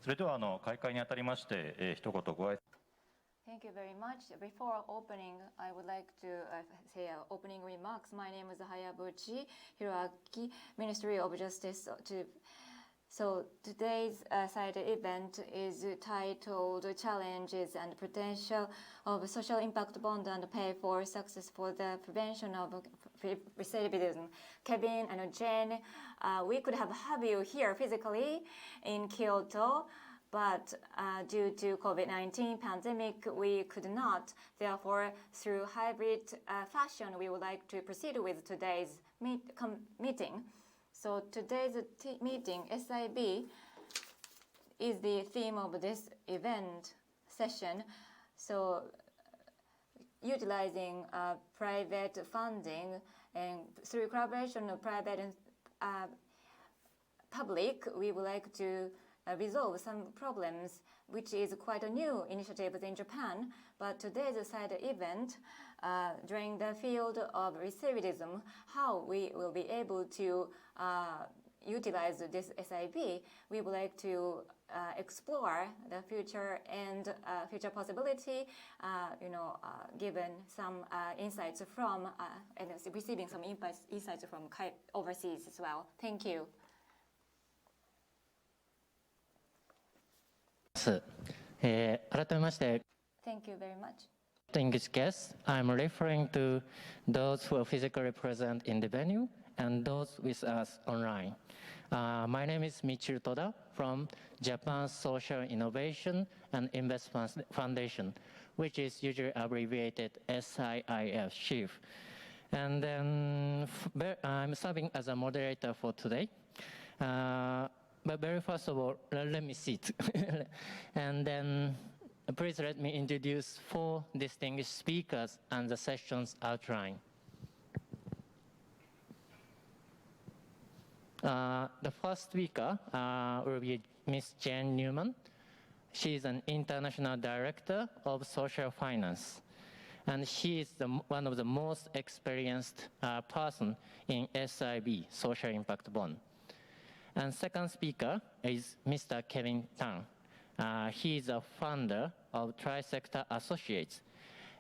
それでは開会にあたりまして、一言ご挨拶。Thank you very much. Before opening, I would like to say opening remarks. My name is Hayabuchi, Hiroki, Ministry of Justice. So today's side event is titled Challenges and Potential of Social Impact Bond and Pay for Success for the Prevention of Recidivism. Kevin and Jen, we could have you here physically in Kyoto, but due to COVID-19 pandemic, we could not. Therefore, through hybrid fashion, we would like to proceed with today's meeting. So today's meeting, SIB, is the theme of this event session. So utilizing private funding and through collaboration of private and public, we would like to resolve some problems, which is quite a new initiative in Japan. But today's side event, during the field of recidivism, how we will be able to utilize this SIB, we would like to explore the future and future possibility, given some insights from and receiving some insights from overseas as well. Thank you. Thank you very much. Distinguished guests, I'm referring to those who are physically present in the venue and those with us online. My name is Michiru Toda from Japan's Social Innovation and Investment Foundation, which is usually abbreviated SIIF. And then I'm serving as a moderator for today. But very first of all, let me sit. And then please let me introduce 4 distinguished speakers and the session's outline. The first speaker will be Ms. Jane Newman. She is an international director of social finance. And she is one of the most experienced person in SIB, Social Impact Bond. And second speaker is Mr. Kevin Tan. He is a founder of Tri-Sector Associates.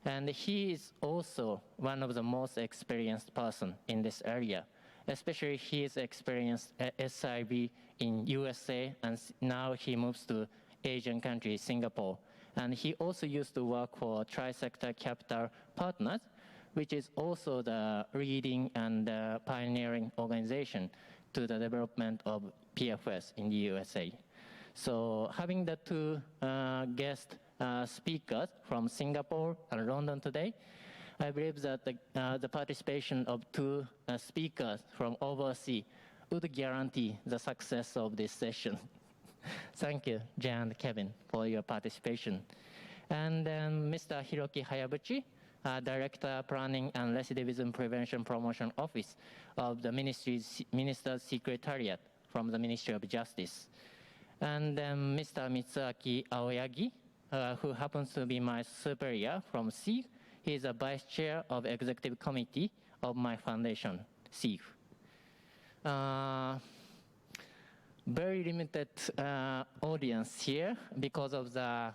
And he is also one of the most experienced person in this area. Especially he is experienced at SIB in USA, and now he moves to Asian country, Singapore. And he also used to work for Tri-Sector Capital Partners, which is also the leading and pioneering organization to the development of PFS in the USA. So having the 2 guest speakers from Singapore and London today, I believe that the participation of 2 speakers from overseas would guarantee the success of this session. Thank you, Jan and Kevin, for your participation. And then Mr. Hiroki Hayabuchi, Director, Planning and Recidivism Prevention Promotion Office of the Minister's Secretariat from the Ministry of Justice. And then Mr. Mitsuaki Aoyagi, who happens to be my superior from SIIF. He is a Vice Chair of Executive Committee of my foundation, SIIF. Very limited audience here because of the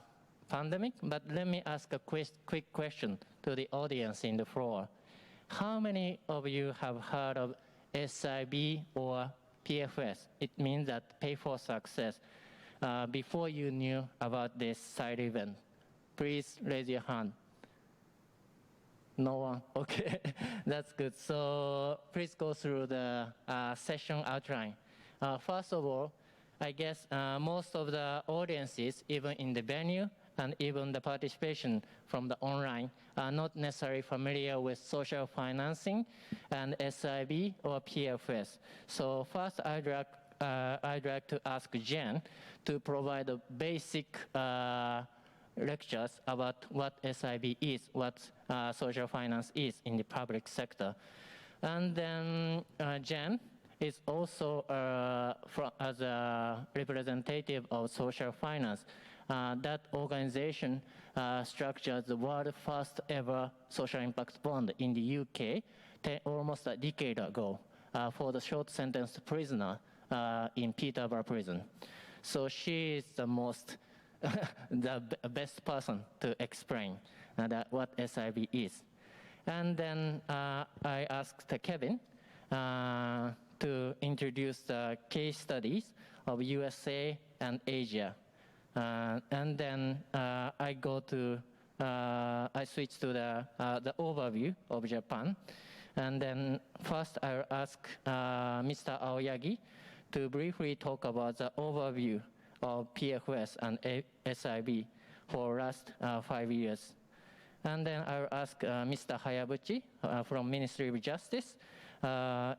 pandemic, but let me ask a quick question to the audience in the floor. How many of you have heard of SIB or PFS? It means that pay for success. Before you knew about this side event, please raise your hand. No one? Okay, that's good. So please go through the session outline. First of all, I guess most of the audiences, even in the venue and even the participation from the online, are not necessarily familiar with social financing and SIB or PFS. So first, I'd like to ask Jen to provide a basic lectures about what SIB is, what social finance is in the public sector. And then Jen is also as a representative of social finance. That organization structured the world's first ever social impact bond in the UK almost a decade ago for the short sentence prisoner in Peterborough prison. So she is the most, best person to explain what SIB is. And then I asked Kevin to introduce the case studies of USA and Asia. And then I switch to the overview of Japan. And then first I'll ask Mr. Aoyagi to briefly talk about the overview of PFS and SIB for last 5 years. And then I'll ask Mr. Hayabuchi from Ministry of Justice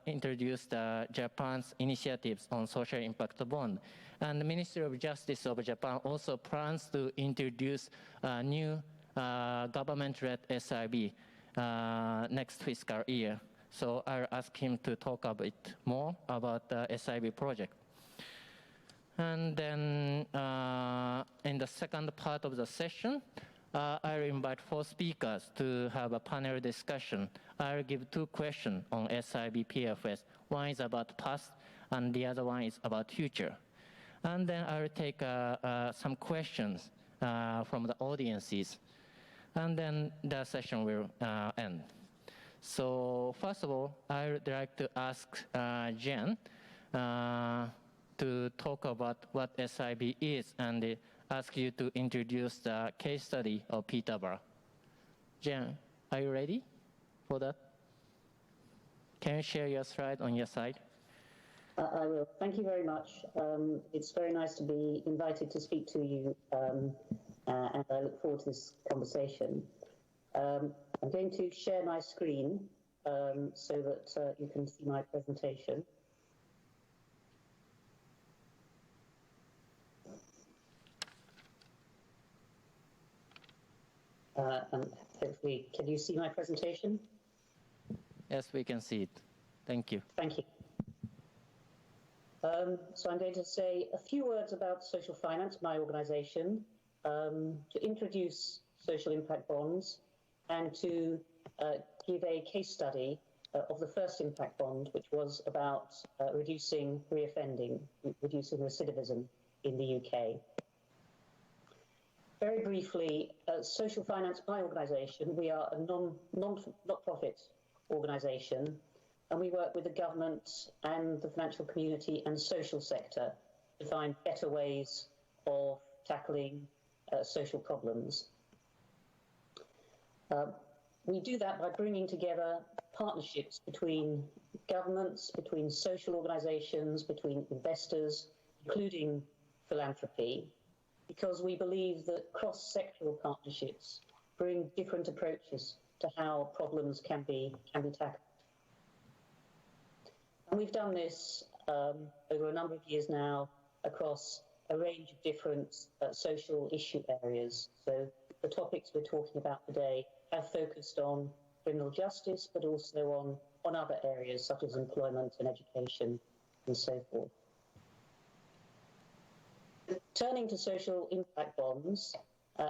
introduce Japan's initiatives on social impact bond. And the Ministry of Justice of Japan also plans to introduce a new government-led SIB next fiscal year. So I'll ask him to talk a bit more about the SIB project. And then in the second part of the session, I'll invite 4 speakers to have a panel discussion. I'll give 2 questions on SIB PFS. One is about past, and the other one is about future. And then I'll take some questions from the audiences. And then the session will end. So first of all, I would like to ask Jen to talk about what SIB is and ask you to introduce the case study of Peterborough. Jen, are you ready for that? Can you share your slide on your side? I will. Thank you very much. It's very nice to be invited to speak to you, and I look forward to this conversation. I'm going to share my screen so that you can see my presentation. And hopefully, can you see my presentation? Yes, we can see it. Thank you. Thank you. So I'm going to say a few words about social finance, my organization, to introduce social impact bonds, and to give a case study of the first impact bond, which was about reducing reoffending, reducing recidivism in the UK. Very briefly, social finance, my organization, we are a not-profit organization, and we work with the government and the financial community and social sector to find better ways of tackling social problems. We do that by bringing together partnerships between governments, between social organizations, between investors, including philanthropy, because we believe that cross-sectoral partnerships bring different approaches to how problems can be tackled. And we've done this over a number of years now across a range of different social issue areas. So the topics we're talking about today have focused on criminal justice, but also on other areas such as employment and education and so forth. Turning to social impact bonds,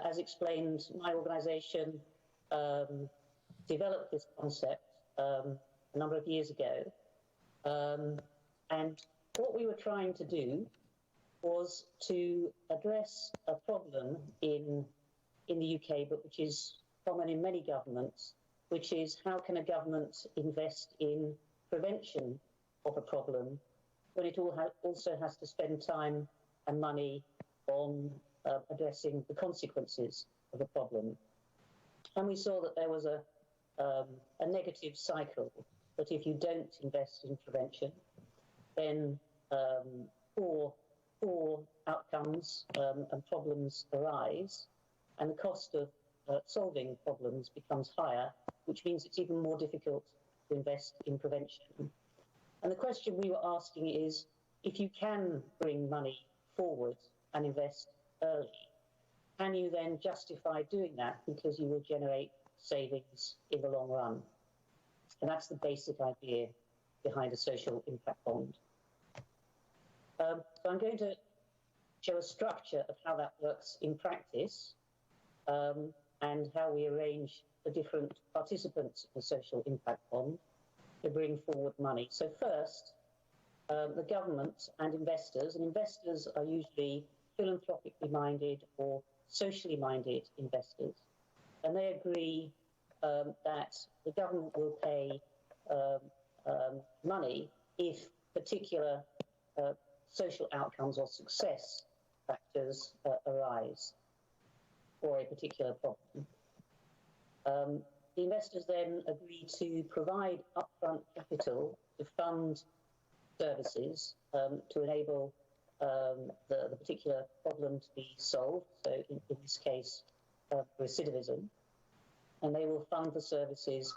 as explained, my organization developed this concept a number of years ago. And what we were trying to do was to address a problem in the UK, but which is common in many governments, which is how can a government invest in prevention of a problem when it also has to spend time and money on addressing the consequences of a problem. And we saw that there was a negative cycle, that if you don't invest in prevention, then poor outcomes and problems arise, and the cost of solving problems becomes higher, which means it's even more difficult to invest in prevention. And the question we were asking is, if you can bring money forward and invest early, can you then justify doing that because you will generate savings in the long run? And that's the basic idea behind a social impact bond. So I'm going to show a structure of how that works in practice and how we arrange the different participants in the social impact bond to bring forward money. So first, the government and investors are usually philanthropically minded or socially minded investors, and they agree that the government will pay money if particular social outcomes or success factors arise for a particular problem. The investors then agree to provide upfront capital to fund services to enable the particular problem to be solved, so in this case, recidivism, and they will fund the services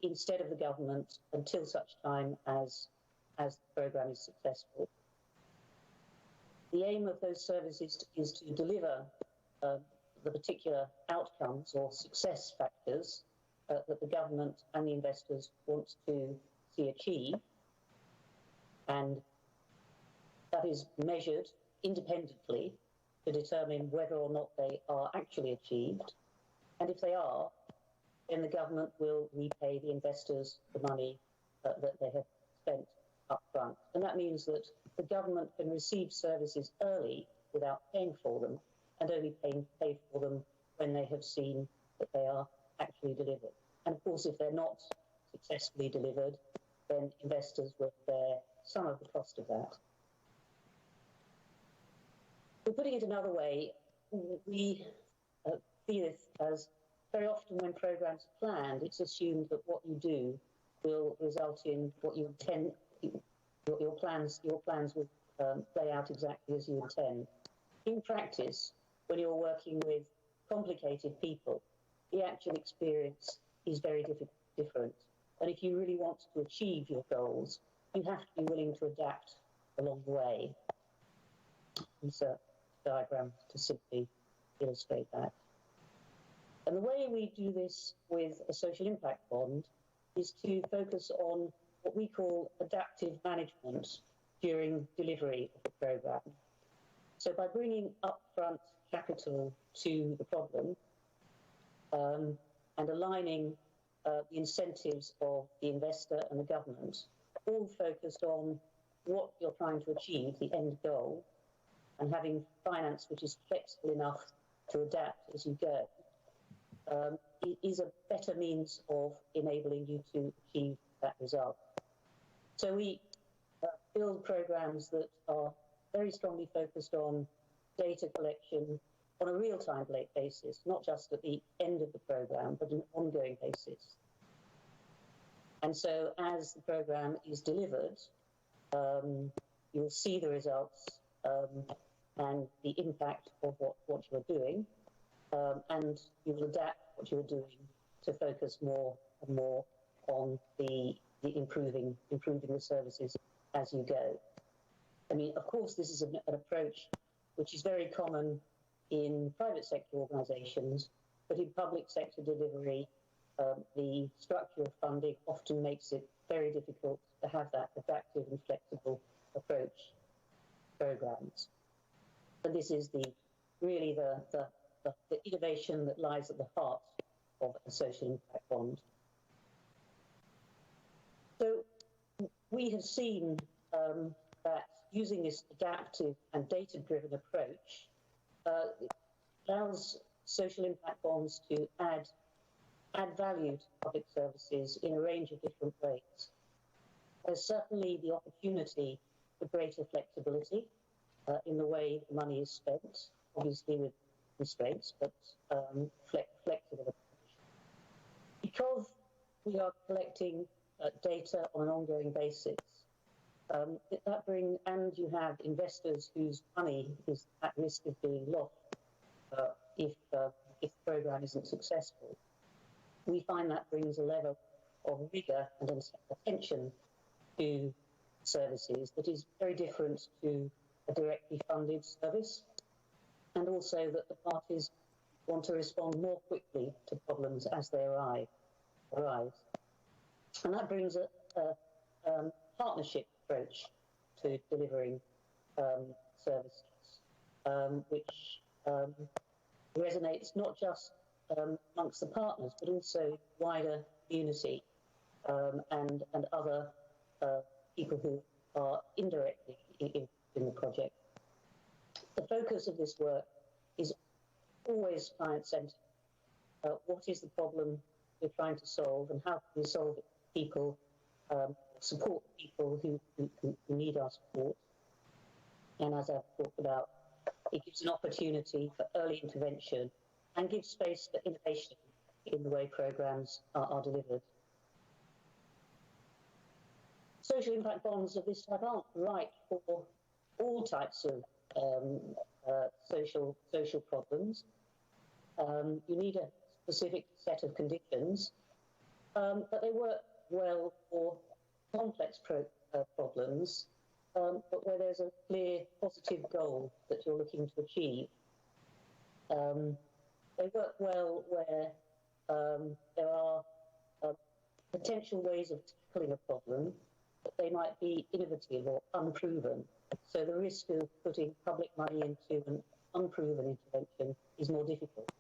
instead of the government until such time as the program is successful. The aim of those services is to deliver the particular outcomes or success factors that the government and the investors want to see achieved, and that is measured independently to determine whether or not they are actually achieved. And if they are, then the government will repay the investors the money that they have spent up front. And that means that the government can receive services early without paying for them, and only pay for them when they have seen that they are actually delivered. And of course, if they're not successfully delivered, then investors will bear some of the cost of that. But putting it another way, we see this as very often when programs are planned, it's assumed that what you do will result in what you intend. Your plans will play out exactly as you intend. In practice, when you're working with complicated people, the actual experience is very different. And if you really want to achieve your goals, you have to be willing to adapt along the way. Insert diagram to simply illustrate that. And the way we do this with a social impact bond is to focus on what we call adaptive management during delivery of the program. So by bringing upfront capital to the problem and aligning the incentives of the investor and the government, all focused on what you're trying to achieve, the end goal, and having finance which is flexible enough to adapt as you go, is a better means of enabling you to achieve that result. So we build programs that are very strongly focused on data collection on a real-time basis, not just at the end of the program, but on an ongoing basis. And so as the program is delivered, you'll see the results and the impact of what you're doing, and you will adapt what you're doing to focus more and more on the improving the services as you go. I mean, of course, this is an approach which is very common in private sector organisations, but in public sector delivery, the structure of funding often makes it very difficult to have that adaptive and flexible approach programs. And this is really the innovation that lies at the heart of a social impact bond. So we have seen that using this adaptive and data-driven approach allows social impact bonds to add value to public services in a range of different ways. There's certainly the opportunity for greater flexibility in the way the money is spent, obviously with constraints, but flexible. Because we are collecting data on an ongoing basis, and you have investors whose money is at risk of being lost if the program isn't successful. We find that brings a level of rigor and attention to services that is very different to a directly funded service, and also that the parties want to respond more quickly to problems as they arise. And that brings a partnership approach to delivering services, which resonates not just amongst the partners, but also wider community and other people who are indirectly in the project. The focus of this work is always client-centered. What is the problem we're trying to solve, and how can we solve it for people, support people who need our support? And as I've talked about, it gives an opportunity for early intervention and gives space for innovation in the way programs are delivered. Social impact bonds of this type aren't right for all types of social problems. You need a specific set of conditions, but they work well for complex problems, but where there's a clear positive goal that you're looking to achieve. They work well where there are potential ways of tackling a problem, but they might be innovative or unproven. So the risk of putting public money into an unproven intervention is more difficult.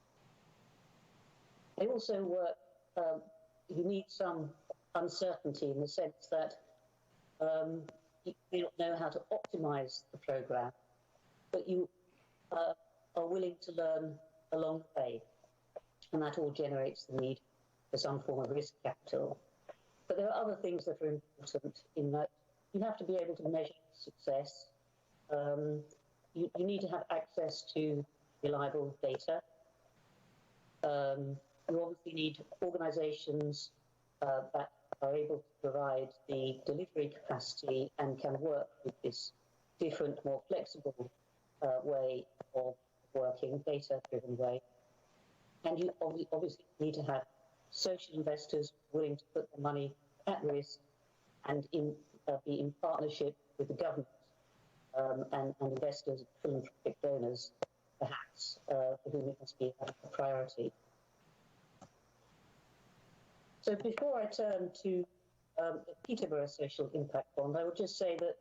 They also work, you need some uncertainty in the sense that you may not know how to optimize the program, but you are willing to learn along the way. And that all generates the need for some form of risk capital. But there are other things that are important in that you have to be able to measure success. You need to have access to reliable data. You obviously need organizations that are able to provide the delivery capacity and can work with this different, more flexible way of working, data-driven way. And you obviously need to have social investors willing to put their money at risk and be in partnership with the government and investors, philanthropic donors, perhaps, for whom it must be a priority. So before I turn to the Peterborough Social Impact Bond, I would just say that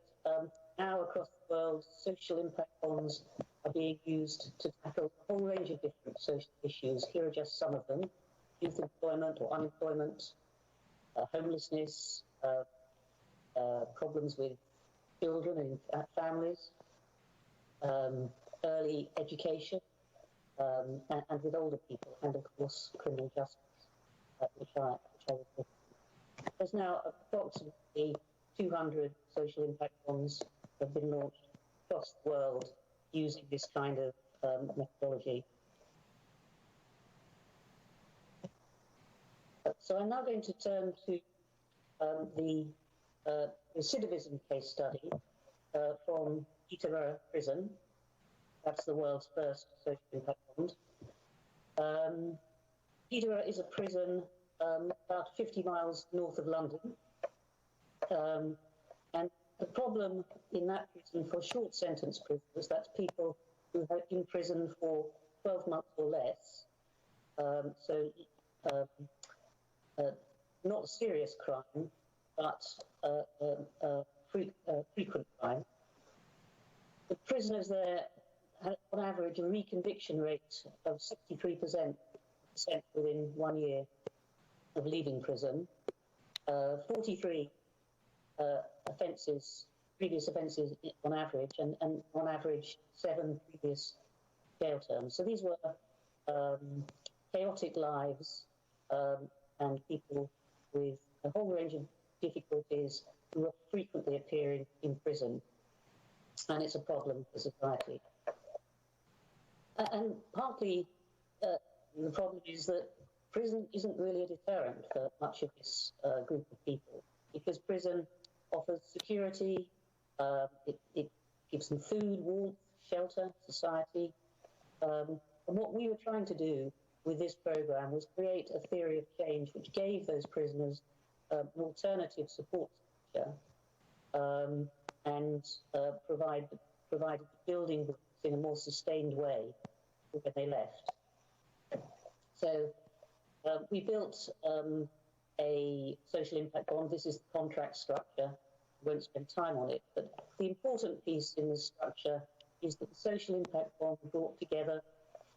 now across the world, social impact bonds are being used to tackle a whole range of different social issues. Here are just some of them: youth employment or unemployment, homelessness, problems with children and families, early education, and with older people, and of course criminal justice, which I will talk about. There's now approximately 200 social impact bonds that have been launched across the world using this kind of methodology. So I'm now going to turn to the Recidivism case study from Peterborough Prison. That's the world's first social impact bond. Peterborough is a prison about 50 miles north of London. And the problem in that prison for short sentence prisoners, that's people who are in prison for 12 months or less, not serious crime, but frequent crime. The prisoners there had, on average, a reconviction rate of 63% within 1 year of leaving prison, 43 previous offences on average, and on average 7 previous jail terms. So these were chaotic lives and people with a whole range of difficulties who are frequently appearing in prison, and it's a problem for society. And partly the problem is that prison isn't really a deterrent for much of this group of people, because prison offers security, it gives them food, warmth, shelter, society. And what we were trying to do with this program was create a theory of change which gave those prisoners an alternative support structure and provided the building blocks in a more sustained way when they left. So we built a social impact bond. This is the contract structure. I won't spend time on it, but the important piece in this structure is that the social impact bond brought together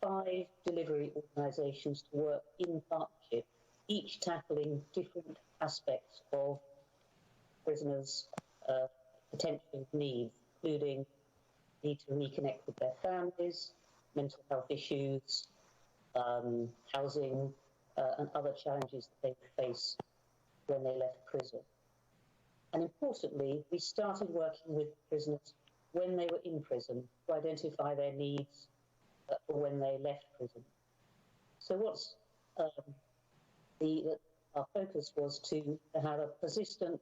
5 delivery organisations to work in partnership, each tackling different aspects of prisoners' potential needs, including need to reconnect with their families, mental health issues, housing, and other challenges that they would face when they left prison. And importantly, we started working with prisoners when they were in prison to identify their needs for when they left prison. So what's our focus was to have a persistent,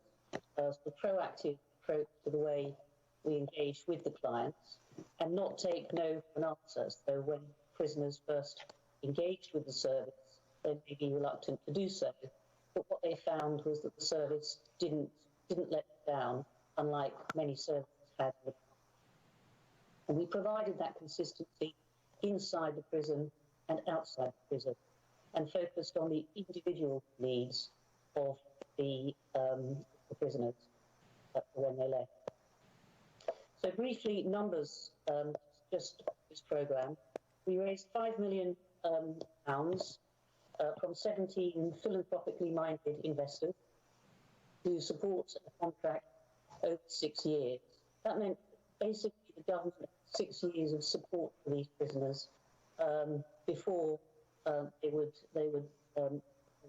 proactive approach to the way we engaged with the clients and not take no for an answer. So when prisoners first engaged with the service, they may be reluctant to do so. But what they found was that the service didn't let them down, unlike many services had in the past. And we provided that consistency inside the prison and outside the prison, and focused on the individual needs of the prisoners when they left. So briefly, numbers, just of this programme. We raised £5 million from 17 philanthropically minded investors to support a contract over 6 years. That meant basically the government had 6 years of support for these prisoners before they would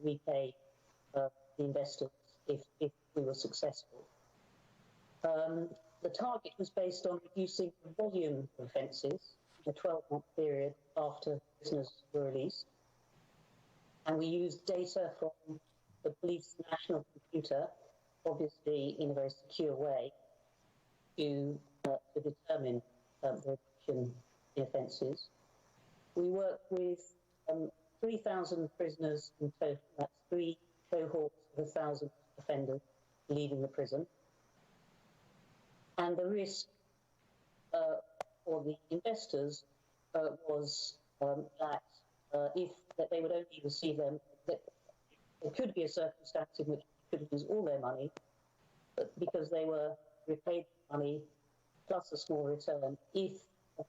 repay the investors if we were successful. The target was based on reducing the volume of offences in a 12-month period after prisoners were released. And we used data from the police national computer, obviously in a very secure way, to determine the reduction in offences. We worked with 3,000 prisoners in total. That's 3 cohorts of 1,000 offenders leaving the prison. And the risk for the investors was that they would only receive them, that there could be a circumstance in which they could lose all their money, but because they were repaid money plus a small return if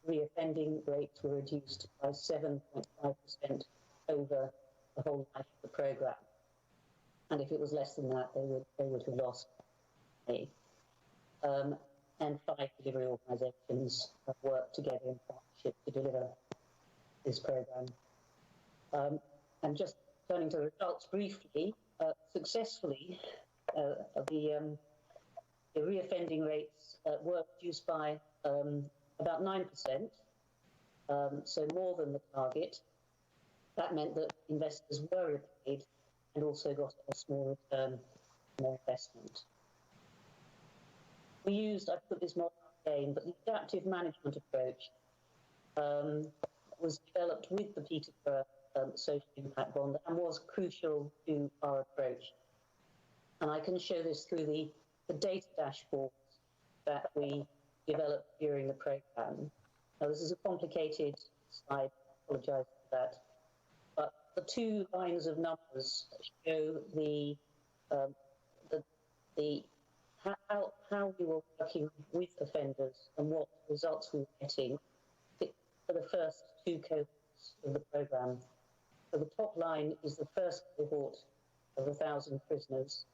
reoffending rates were reduced by 7.5% over the whole life of the programme. And if it was less than that, they would have lost money. And 5 delivery organisations have worked together in partnership to deliver this programme. And just turning to results briefly, successfully, the reoffending rates were reduced by about 9%, so more than the target. That meant that investors were repaid and also got a small return on their investment. We used, I put this more again, but the adaptive management approach was developed with the Peterborough social impact bond and was crucial to our approach. And I can show this through the data dashboards that we developed during the programme. Now, this is a complicated slide, I apologise for that. But the 2 lines of numbers show how we were working with offenders and what results we were getting for the first 2 cohorts of the programme. So the top line is the first cohort of 1,000 prisoners,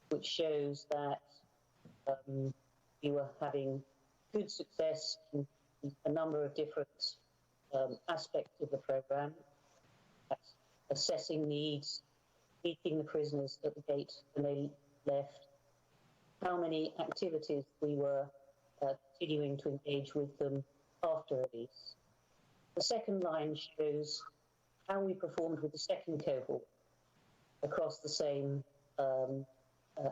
which shows that we were having good success in a number of different aspects of the programme. That's assessing needs, meeting the prisoners at the gate when they left, how many activities we were continuing to engage with them after release. The second line shows how we performed with the second cohort across the same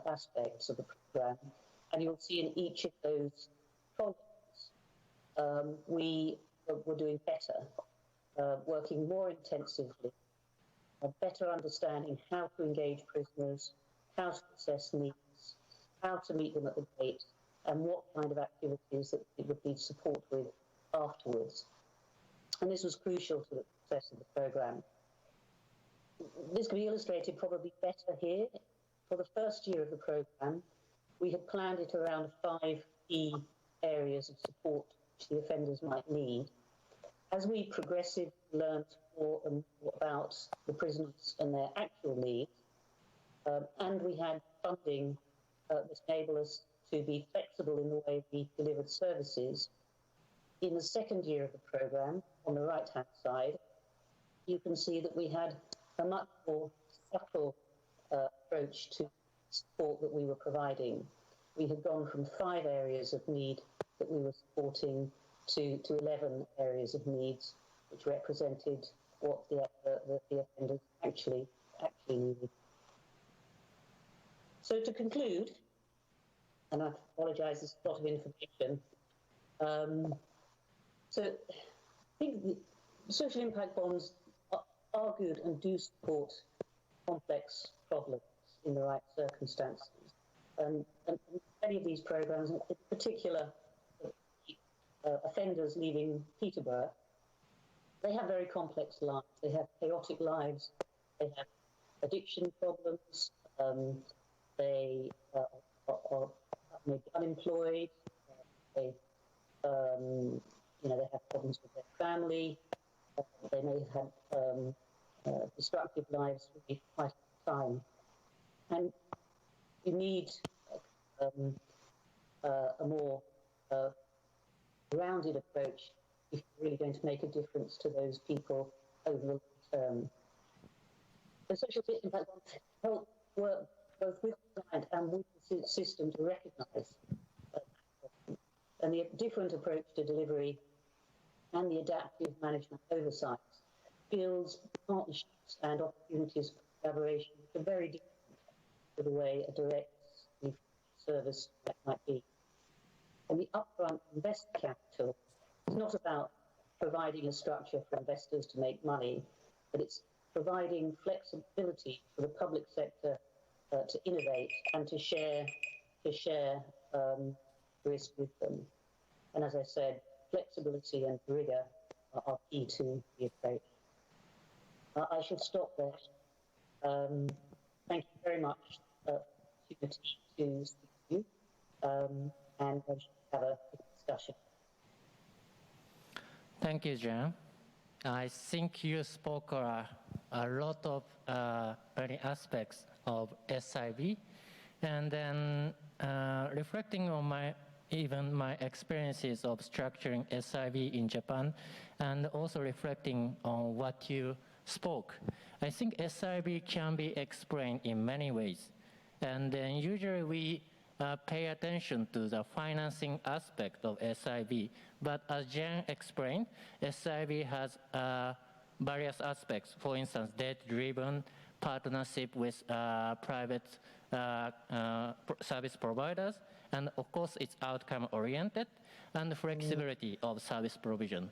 aspects of the programme. And you'll see in each of those columns, we were doing better, working more intensively, better understanding how to engage prisoners, how to assess needs, how to meet them at the gate, and what kind of activities that we would need support with afterwards. And this was crucial to the success of the programme. This can be illustrated probably better here. For the first year of the programme, we had planned it around 5 key areas of support which the offenders might need. As we progressively learned more and more about the prisoners and their actual needs, and we had funding that enabled us to be flexible in the way we delivered services. In the second year of the programme, on the right-hand side, you can see that we had a much more subtle approach to support that we were providing. We had gone from 5 areas of need that we were supporting to 11 areas of needs, which represented what the offenders actually needed. So to conclude, and I apologise, there's a lot of information. So I think the social impact bonds are good and do support complex problems in the right circumstances. And many of these programmes, in particular offenders leaving Peterborough, they have very complex lives. They have chaotic lives. They have addiction problems. They are maybe unemployed. They have problems with their family. They may have destructive lives for quite a long time. And you need a more rounded approach if you're really going to make a difference to those people over the long term. The social impact bonds help work both with the client and with the system to recognise and the different approach to delivery and the adaptive management oversight builds partnerships and opportunities for collaboration which are very different to the way a direct service might be. And the upfront investor capital is not about providing a structure for investors to make money, but it's providing flexibility for the public sector to innovate and to share risk with them. And as I said, flexibility and rigour are key to the approach. I shall stop there. Thank you very much for the opportunity to speak to you, and we shall have a discussion. Thank you, Jan. I think you spoke a lot of many aspects of SIV, and then reflecting on my experiences of structuring SIV in Japan, and also reflecting on what you spoke. I think SIV can be explained in many ways, and then usually we pay attention to the financing aspect of SIV, but as Jan explained, SIV has various aspects. For instance, debt-driven, partnership with private service providers, and of course it's outcome-oriented, and flexibility of service provision.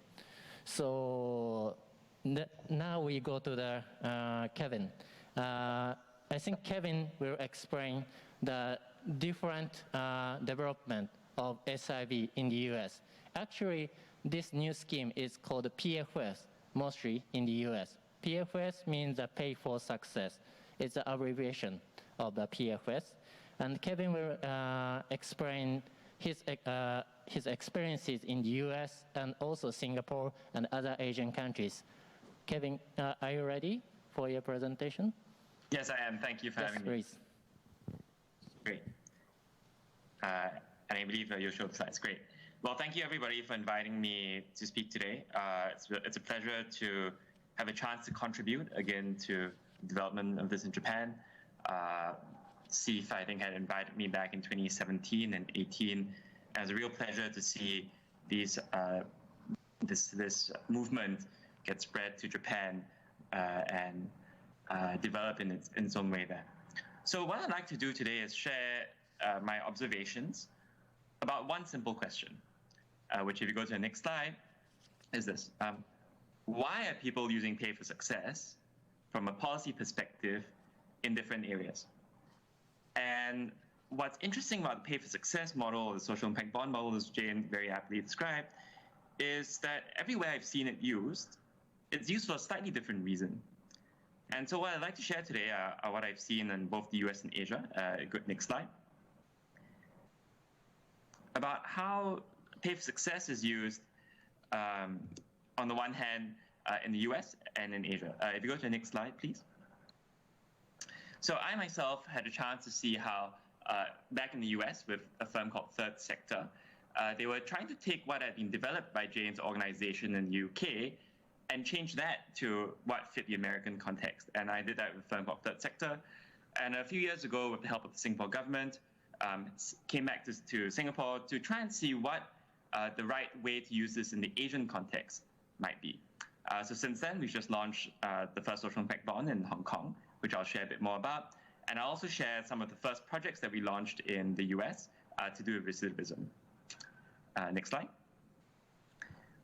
So now we go to the Kevin. I think Kevin will explain the different development of SIV in the US. Actually, this new scheme is called PFS, mostly in the US. PFS means the pay for success. It's an abbreviation of the PFS. And Kevin will explain his experiences in the US and also Singapore and other Asian countries. Kevin, are you ready for your presentation? Yes, I am. Thank you for having me. Please. Great. And I believe you'll show the slides. Great. Well, thank you everybody for inviting me to speak today. It's a pleasure to have a chance to contribute again to the development of this in Japan. SIIF, I think, had invited me back in 2017 and 18. And it was a real pleasure to see this movement get spread to Japan and develop in its own way there. So what I'd like to do today is share my observations about one simple question, which, if you go to the next slide, is this. Why are people using pay for success from a policy perspective in different areas? And what's interesting about the pay for success model, the social impact bond model, as Jane very aptly described, is that everywhere I've seen it used, it's used for a slightly different reason. And so what I'd like to share today are what I've seen in both the US and Asia. Good, next slide. About how pay for success is used on the one hand in the US and in Asia. If you go to the next slide, please. So I myself had a chance to see how back in the US with a firm called Third Sector. They were trying to take what had been developed by Jane's organization in the UK and change that to what fit the American context. And I did that with a firm called Third Sector. And a few years ago, with the help of the Singapore government, came back to Singapore to try and see what the right way to use this in the Asian context might be. So since then, we've just launched the first social impact bond in Hong Kong, which I'll share a bit more about. And I'll also share some of the first projects that we launched in the US to do with recidivism. Next slide.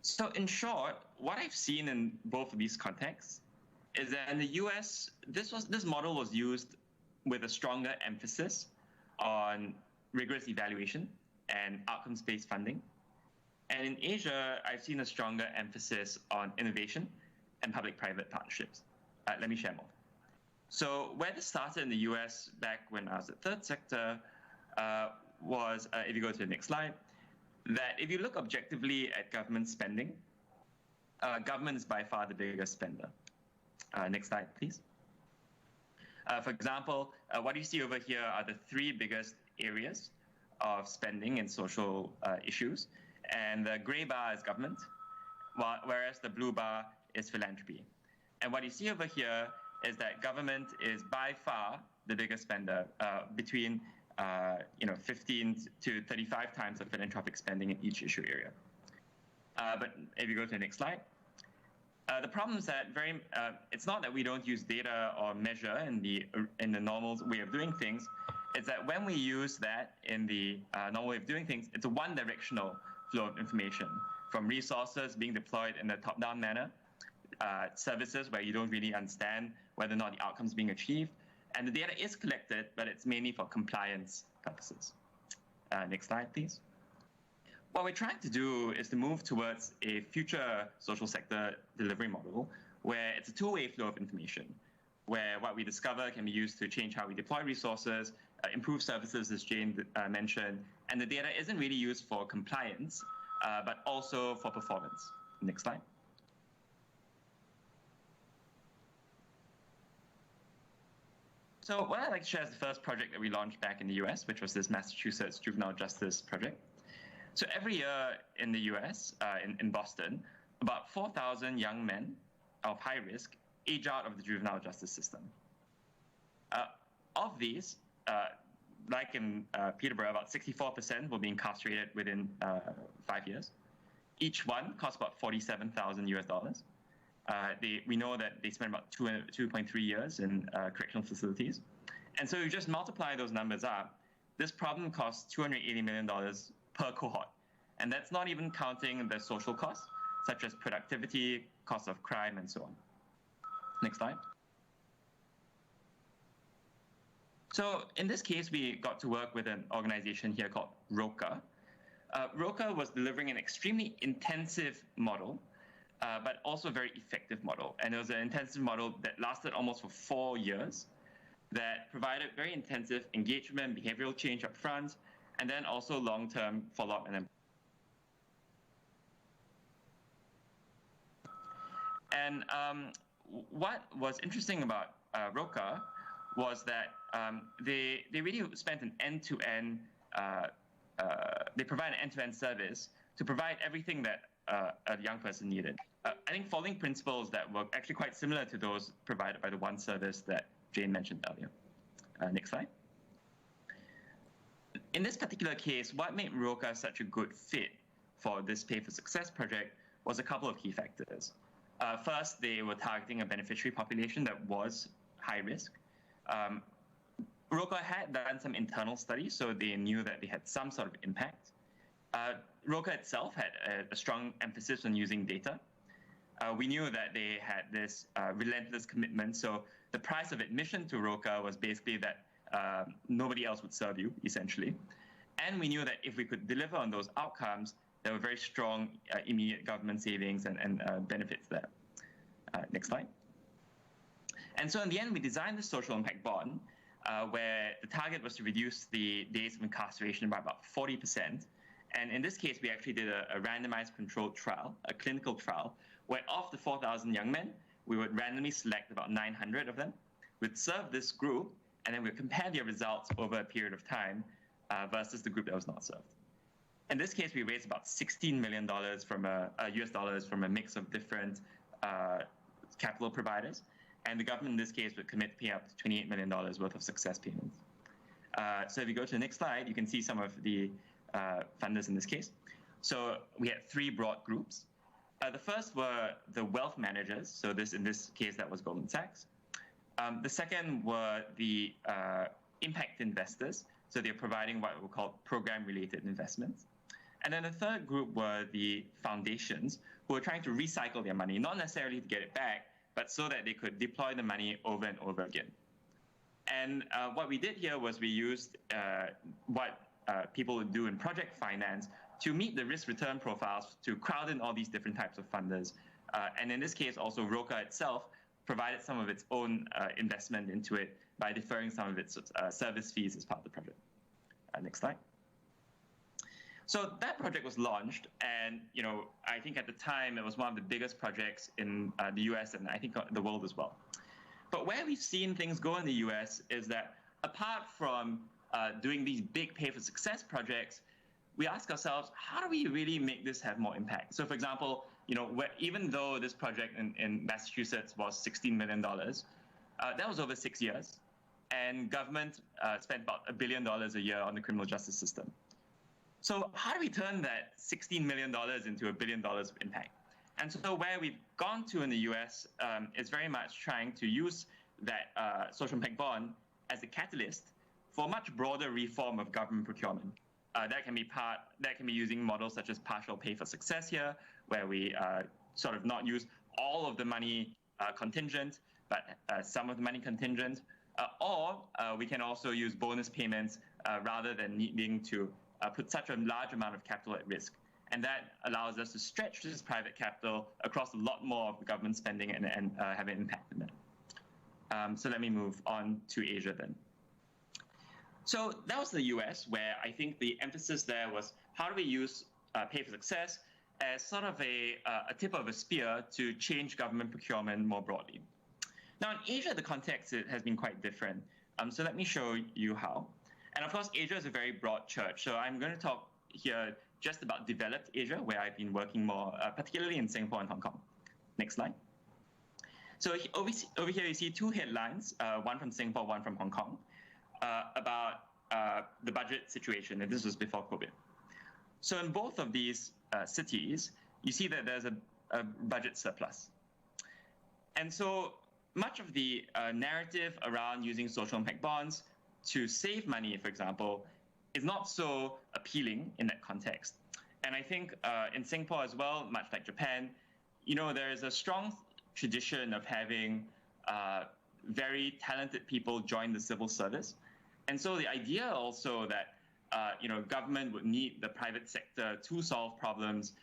So in short, what I've seen in both of these contexts is that in the US, this model was used with a stronger emphasis on rigorous evaluation and outcomes-based funding. And in Asia, I've seen a stronger emphasis on innovation and public-private partnerships. Let me share more. So where this started in the US back when I was at Third Sector was, if you go to the next slide, that if you look objectively at government spending, government is by far the biggest spender. Next slide, please. For example, what you see over here are the three biggest areas of spending in social issues. And the gray bar is government, whereas the blue bar is philanthropy. And what you see over here is that government is by far the biggest spender, between 15 to 35 times the philanthropic spending in each issue area. But if you go to the next slide, the problem is that it's not that we don't use data or measure in the normal way of doing things. It's that when we use that in the normal way of doing things, it's a one-directional flow of information from resources being deployed in a top-down manner, services where you don't really understand whether or not the outcomes being achieved, and the data is collected, but it's mainly for compliance purposes. Next slide, please. What we're trying to do is to move towards a future social sector delivery model where it's a two-way flow of information, where what we discover can be used to change how we deploy resources, improve services, as Jane mentioned, and the data isn't really used for compliance, but also for performance. Next slide. So what I'd like to share is the first project that we launched back in the US, which was this Massachusetts Juvenile Justice Project. So every year in the US, in Boston, about 4,000 young men of high risk age out of the juvenile justice system. Of these, like in Peterborough, about 64% will be incarcerated within 5 years. Each one costs about $47,000 US. We know that they spend about 2.3 years in correctional facilities. And so you just multiply those numbers up, this problem costs $280 million per cohort. And that's not even counting the social costs, such as productivity, cost of crime, and so on. Next slide. So in this case, we got to work with an organization here called ROCA. ROCA was delivering an extremely intensive model, but also a very effective model. And it was an intensive model that lasted almost for 4 years, that provided very intensive engagement, behavioral change up front, and then also long-term follow-up. And what was interesting about ROCA was that they really spent an end-to-end, they provide an end-to-end service to provide everything that a young person needed. I think following principles that were actually quite similar to those provided by the one service that Jane mentioned earlier. Next slide. In this particular case, what made ROCA such a good fit for this Pay for Success project was a couple of key factors. First, they were targeting a beneficiary population that was high risk. ROCA had done some internal studies, so they knew that they had some sort of impact. ROCA itself had a strong emphasis on using data. We knew that they had this relentless commitment, so the price of admission to ROCA was basically that nobody else would serve you, essentially. And we knew that if we could deliver on those outcomes, there were very strong immediate government savings and benefits there. Next slide. And so in the end, we designed the social impact bond, where the target was to reduce the days of incarceration by about 40%. And in this case, we actually did a randomized controlled trial, a clinical trial, where of the 4,000 young men, we would randomly select about 900 of them. We'd serve this group, and then we'll compare their results over a period of time versus the group that was not served. In this case, we raised about $16 million from US dollars from a mix of different capital providers, and the government in this case would commit to pay up to $28 million worth of success payments. So if you go to the next slide, you can see some of the funders in this case. So we had three broad groups. The first were the wealth managers. So in this case, that was Goldman Sachs. The second were the impact investors. So they're providing what we call program-related investments. And then the third group were the foundations who were trying to recycle their money, not necessarily to get it back, but so that they could deploy the money over and over again. And what we did here was we used what people would do in project finance to meet the risk-return profiles to crowd in all these different types of funders. And in this case, also ROCA itself provided some of its own investment into it by deferring some of its service fees as part of the project. Next slide. So that project was launched, and I think at the time it was one of the biggest projects in the US and I think the world as well. But where we've seen things go in the US is that apart from doing these big pay-for-success projects, we ask ourselves, how do we really make this have more impact? So for example, even though this project in Massachusetts was $16 million, that was over 6 years, and government spent about $1 billion a year on the criminal justice system. So how do we turn that $16 million into $1 billion of impact? And so where we've gone to in the US is very much trying to use that social impact bond as a catalyst for a much broader reform of government procurement. That can be using models such as partial pay for success here, where we sort of not use all of the money contingent, but some of the money contingent, or we can also use bonus payments rather than needing to put such a large amount of capital at risk. And that allows us to stretch this private capital across a lot more of the government spending and have an impact in that. So let me move on to Asia then. So that was the US, where I think the emphasis there was how do we use pay for success as sort of a tip of a spear to change government procurement more broadly. Now in Asia, the context has been quite different. So let me show you how. And of course, Asia is a very broad church. So I'm going to talk here just about developed Asia, where I've been working more, particularly in Singapore and Hong Kong. Next slide. So over here, you see two headlines, one from Singapore, one from Hong Kong, about the budget situation. And this was before COVID. So in both of these cities, you see that there's a budget surplus. And so much of the narrative around using social impact bonds to save money, for example, is not so appealing in that context. And I think in Singapore as well, much like Japan, there is a strong tradition of having very talented people join the civil service. And so the idea also that government would need the private sector to solve problems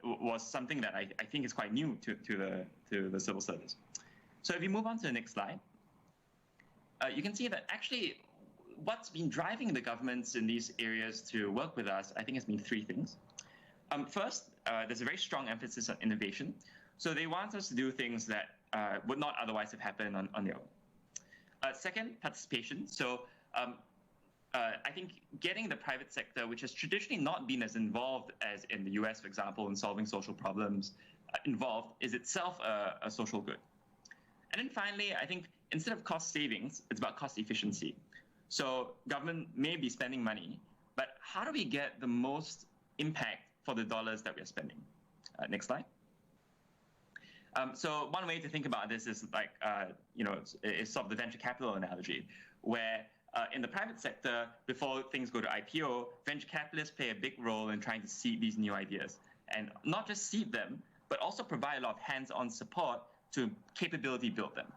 was something that I think is quite new to the civil service. So if you move on to the next slide, you can see that actually what's been driving the governments in these areas to work with us, I think, has been three things. First, there's a very strong emphasis on innovation. So they want us to do things that would not otherwise have happened on their own. Second, participation. So I think getting the private sector, which has traditionally not been as involved as in the US, for example, in solving social problems, involved is itself a social good. And then finally, I think instead of cost savings, it's about cost efficiency. So government may be spending money, but how do we get the most impact for the dollars that we're spending? Next slide. So one way to think about this is like, is sort of the venture capital analogy, where in the private sector, before things go to IPO, venture capitalists play a big role in trying to seed these new ideas. And not just seed them, but also provide a lot of hands-on support to capability build them.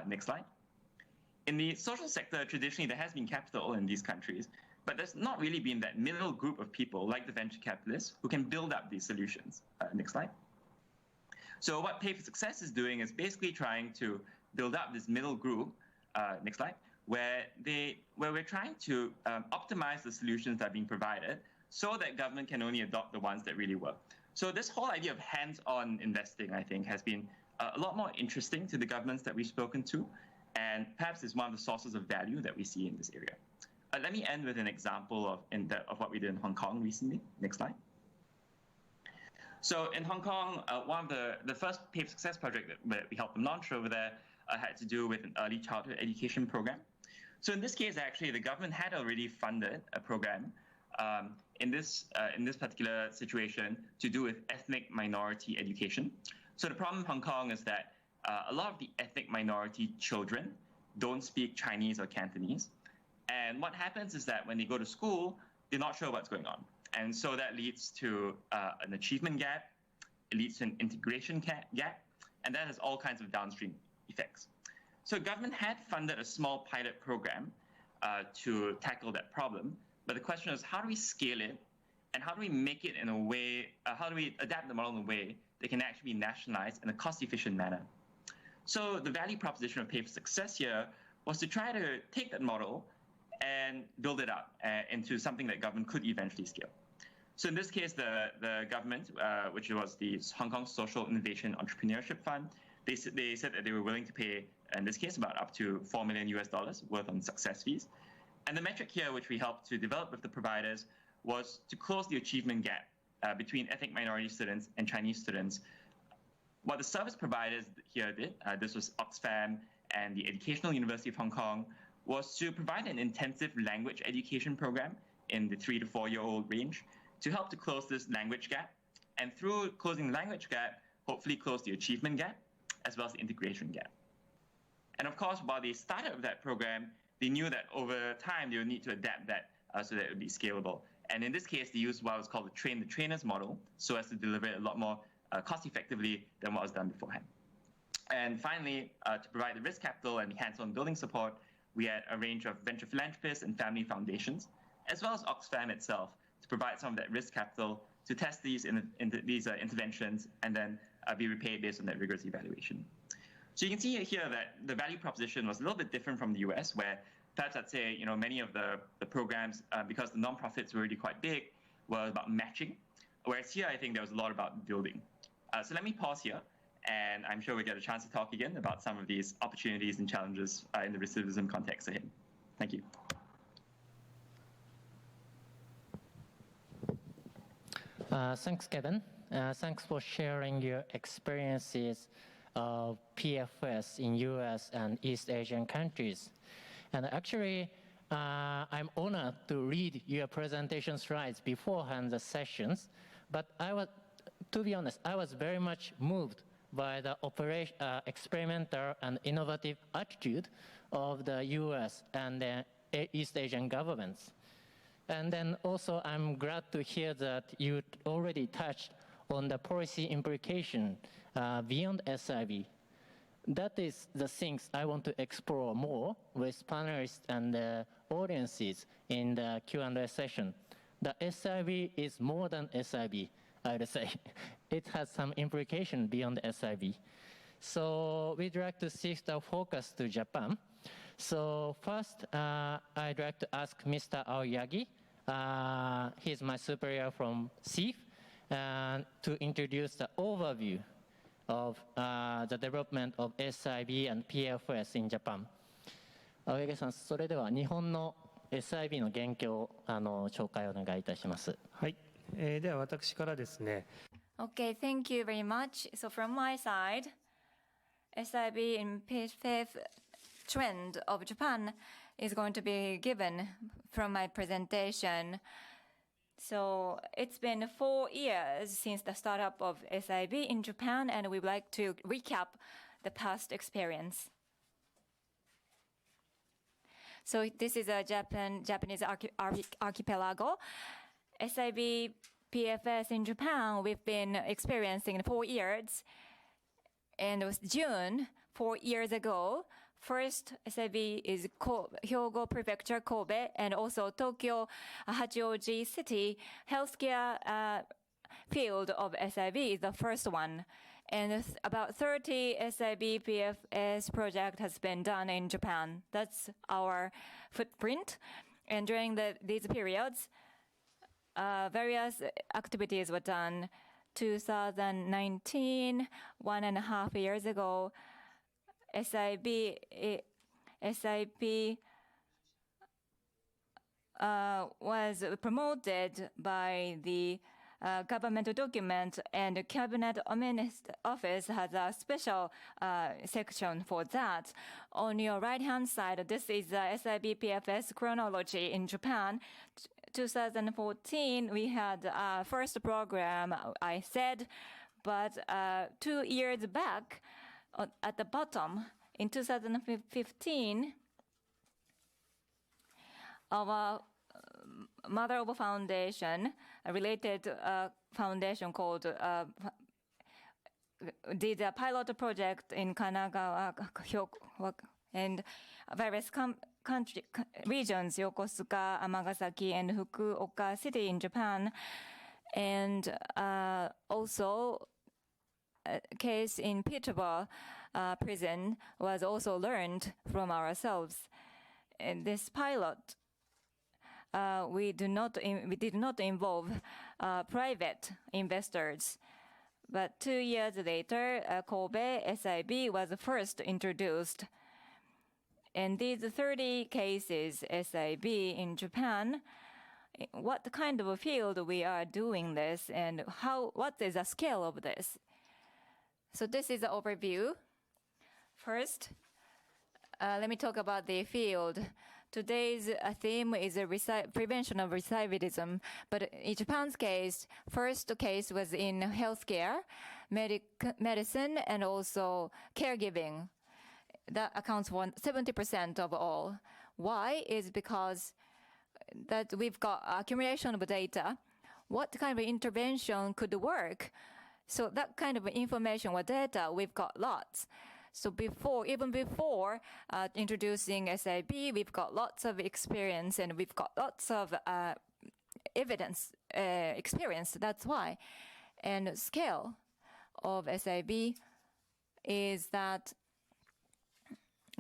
Next slide. In the social sector, traditionally, there has been capital in these countries, but there's not really been that middle group of people like the venture capitalists who can build up these solutions. Next slide. So what Pay for Success is doing is basically trying to build up this middle group, next slide, where we're trying to optimize the solutions that are being provided so that government can only adopt the ones that really work. So this whole idea of hands-on investing, I think, has been a lot more interesting to the governments that we've spoken to. and perhaps is one of the sources of value that we see in this area. Let me end with an example of what we did in Hong Kong recently. Next slide. So in Hong Kong, one of the first PAVE Success project that we helped them launch over there had to do with an early childhood education program. So in this case, actually, the government had already funded a program in this particular situation to do with ethnic minority education. So the problem in Hong Kong is that a lot of the ethnic minority children don't speak Chinese or Cantonese. And what happens is that when they go to school, they're not sure what's going on. And so that leads to an achievement gap, it leads to an integration gap, and that has all kinds of downstream effects. So government had funded a small pilot program to tackle that problem. But the question is, how do we scale it? And how do we make it in a way, how do we adapt the model in a way that can actually be nationalized in a cost-efficient manner? So the value proposition of PAVE Success here was to try to take that model and build it up into something that government could eventually scale. So in this case, the government, which was the Hong Kong Social Innovation Entrepreneurship Fund, they said that they were willing to pay, in this case, about up to $4 million worth on success fees. And the metric here, which we helped to develop with the providers, was to close the achievement gap between ethnic minority students and Chinese students. What the service providers here did, this was Oxfam and the Educational University of Hong Kong, was to provide an intensive language education program in the 3 to 4 year old range to help to close this language gap. And through closing the language gap, hopefully close the achievement gap as well as the integration gap. And of course, while they started with that program, they knew that over time they would need to adapt that so that it would be scalable. And in this case, they used what was called the train the trainers model so as to deliver it a lot more cost effectively than what was done beforehand. And finally, to provide the risk capital and hands-on building support, we had a range of venture philanthropists and family foundations, as well as Oxfam itself, to provide some of that risk capital to test these interventions and then be repaid based on that rigorous evaluation. So you can see here that the value proposition was a little bit different from the US, where perhaps I'd say many of the programs, because the nonprofits were really quite big, were about matching, whereas here I think there was a lot about building. So let me pause here, and I'm sure we'll get a chance to talk again about some of these opportunities and challenges in the recidivism context ahead. Thank you. Thanks, Kevin. Thanks for sharing your experiences of PFS in US and East Asian countries. And actually, I'm honored to read your presentation slides beforehand the sessions, but to be honest, I was very much moved by the experimental and innovative attitude of the US and the East Asian governments. And then also, I'm glad to hear that you already touched on the policy implication beyond SIV. That is the things I want to explore more with panelists and audiences in the Q&A session. The SIV is more than SIV, I would say. It has some implication beyond SIV. So we'd like to shift our focus to Japan. So first, I'd like to ask Mr. Aoyagi. He's my superior from SIIF, to introduce the overview of the development of SIV and PFS in Japan. 青柳さん、それでは日本の SIV の現況を紹介お願いいたします。はい、では私からですね。Okay, thank you very much. So from my side, SIV in PFF trend of Japan is going to be given from my presentation. So it's been 4 years since the startup of SIV in Japan, and we would like to recap the past experience. So this is a Japanese archipelago. SIV PFS in Japan, we've been experiencing 4 years. And it was June 4 years ago. First, SIV is Hyogo Prefecture, Kobe, and also Tokyo Hachioji City. Healthcare field of SIV is the first one. And about 30 SIV PFS project has been done in Japan. That's our footprint. And during these periods, various activities were done. 2019, 1.5 years ago, SIV SIP was promoted by the government document, and the Cabinet Office has a special section for that. On your right-hand side, this is the SIB PFS chronology in Japan. 2014, we had first program, I said, but 2 years back, at the bottom, in 2015, our mother of a foundation, a related foundation called, did a pilot project in Kanagawa, and various regions, Yokosuka, Amagasaki, and Fukuoka City in Japan. And also, a case in Peterborough prison was also learned from ourselves. And this pilot, we did not involve private investors. But 2 years later, Kobe SIB was first introduced. And these 30 cases SIB in Japan, what kind of a field we are doing this, and what is the scale of this? So this is the overview. First, let me talk about the field. Today's theme is prevention of recidivism. But in Japan's case, first case was in healthcare, medicine, and also caregiving. That accounts for 70% of all. Why? Is because that we've got accumulation of data. What kind of intervention could work? So that kind of information or data, we've got lots. So even before introducing SIB, we've got lots of experience, and we've got lots of experience. That's why. And scale of SIB is that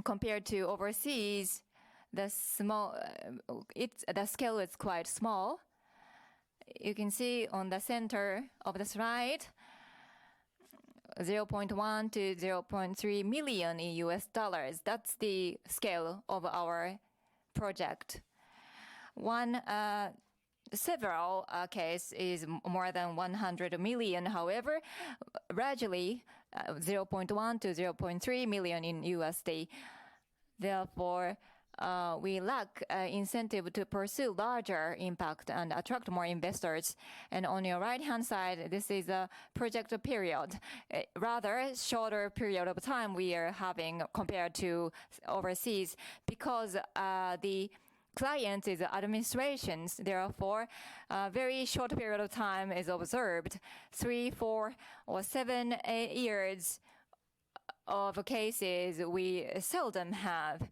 compared to overseas, the scale is quite small. You can see on the center of the slide, 0.1 to 0.3 million in US dollars. That's the scale of our project. Several case is more than 100 million. However, gradually 0.1 to 0.3 million in USD. Therefore, we lack incentive to pursue larger impact and attract more investors. And on your right-hand side, this is a project period. Rather shorter period of time we are having compared to overseas, because the client is administrations. Therefore, a very short period of time is observed. 3, 4, or 7, 8 years of cases we seldom have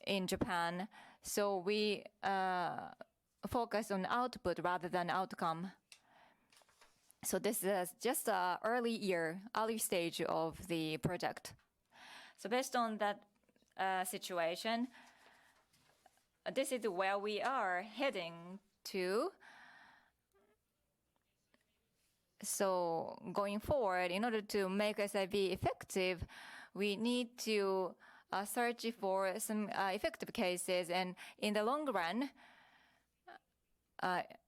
in Japan. So we focus on output rather than outcome. So this is just an early stage of the project. So based on that situation, this is where we are heading to. So going forward, in order to make SIB effective, we need to search for some effective cases, and in the long run,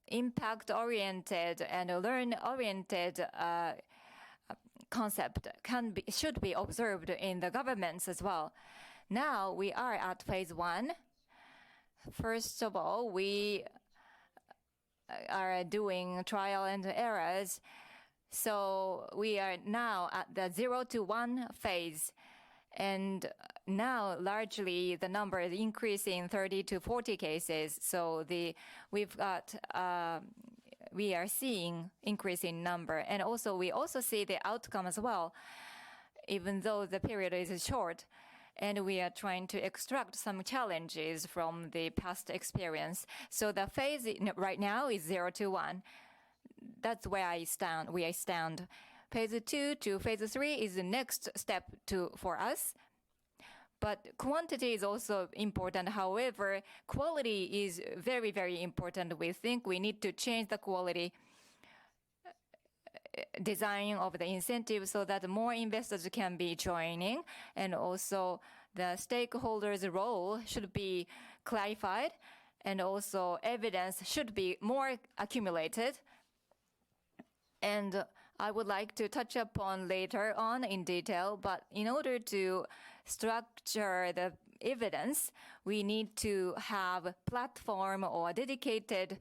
impact-oriented and learn-oriented concept should be observed in the governments as well. Now we are at phase 1. First of all, we are doing trial and errors. So we are now at the 0 to 1 phase. And now largely the number is increasing 30 to 40 cases. So we are seeing increase in number. And also we also see the outcome as well, even though the period is short. And we are trying to extract some challenges from the past experience. So the phase right now is 0 to 1. That's where I stand. Phase 2 to phase 3 is the next step for us. But quantity is also important. However, quality is very, very important. We think we need to change the quality design of the incentive so that more investors can be joining, and also the stakeholders' role should be clarified, and also evidence should be more accumulated. And I would like to touch upon later on in detail, but in order to structure the evidence, we need to have platform or dedicated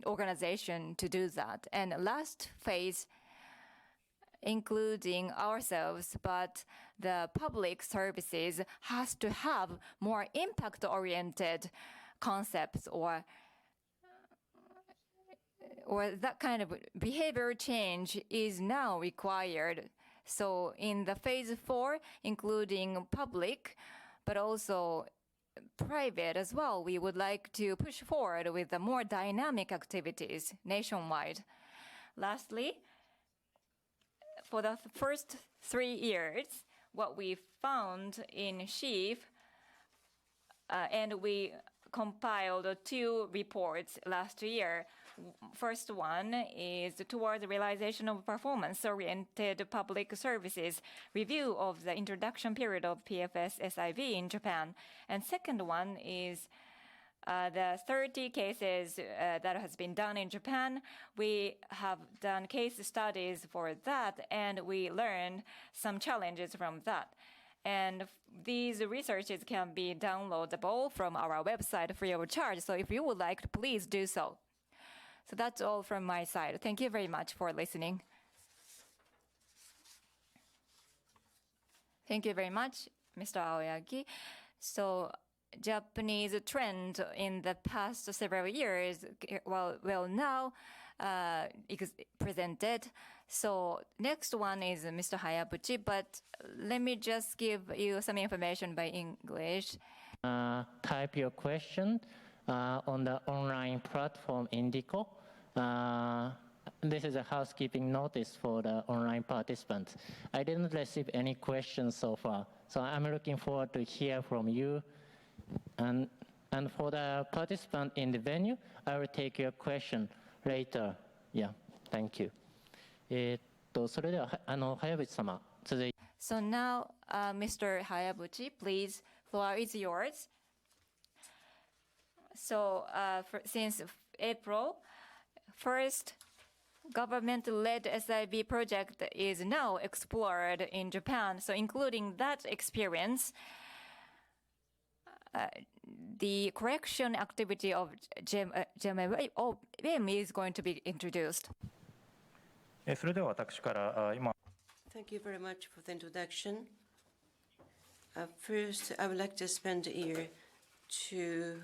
organization to do that. And last phase, including ourselves, but the public services has to have more impact-oriented concepts or that kind of behavior change is now required. So in the phase 4, including public, but also private as well, we would like to push forward with the more dynamic activities nationwide. Lastly, for the first 3 years, what we found in SIIF, and we compiled 2 reports last year. First one is towards the realization of performance-oriented public services, review of the introduction period of PFS-SIV in Japan. And second one is the 30 cases that has been done in Japan. We have done case studies for that, and we learned some challenges from that. And these researches can be downloadable from our website free of charge. So if you would like to, please do so. So that's all from my side. Thank you very much for listening. Thank you very much, Mr. Aoyagi. So Japanese trend in the past several years, well now presented. So next one is Mr. Hayabuchi, but let me just give you some information by English. Type your question on the online platform Indico. This is a housekeeping notice for the online participants. I didn't receive any questions so far, so I'm looking forward to hear from you. And for the participant in the venue, I will take your question later. Yeah, thank you. それでは早淵様続いて。So now, Mr. Hayabuchi, please, floor is yours. So since April, first government-led SIV project is now explored in Japan. So including that experience, the correction activity of GMM is going to be introduced. それでは私から今 Thank you very much for the introduction. First, I would like to spend here to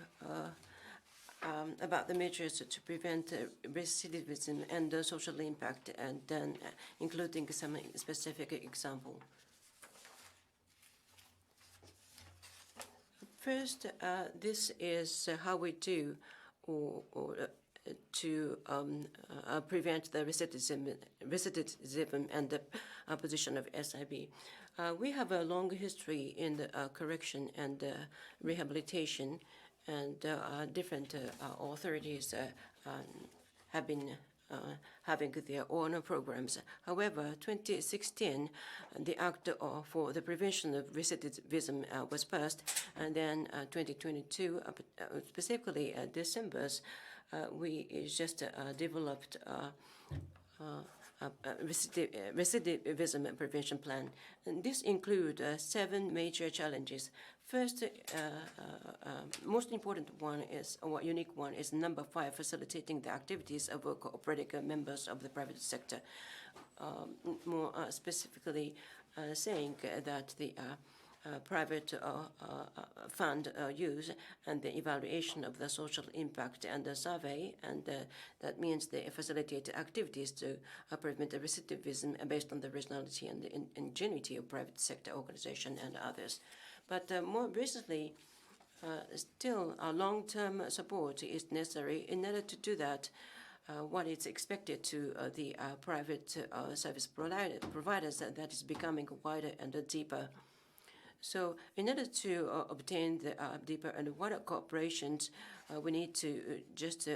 about the measures to prevent recidivism and the social impact, and then including some specific example. First, this is how we do to prevent the recidivism and the position of SIB. We have a long history in the correction and rehabilitation, and different authorities have been having their own programs. However, 2016, the Act for the Prevention of Recidivism was passed, and then 2022, specifically December's, we just developed recidivism prevention plan. And this includes 7 major challenges. First, most important one is, or unique one, is number 5, facilitating the activities of cooperative members of the private sector. More specifically, saying that the private fund use and the evaluation of the social impact and the survey, and that means they facilitate activities to prevent recidivism based on the originality and the ingenuity of private sector organization and others. But more recently, still long-term support is necessary. In order to do that, what is expected to the private service providers that is becoming wider and deeper. So in order to obtain the deeper and wider cooperations, we need to just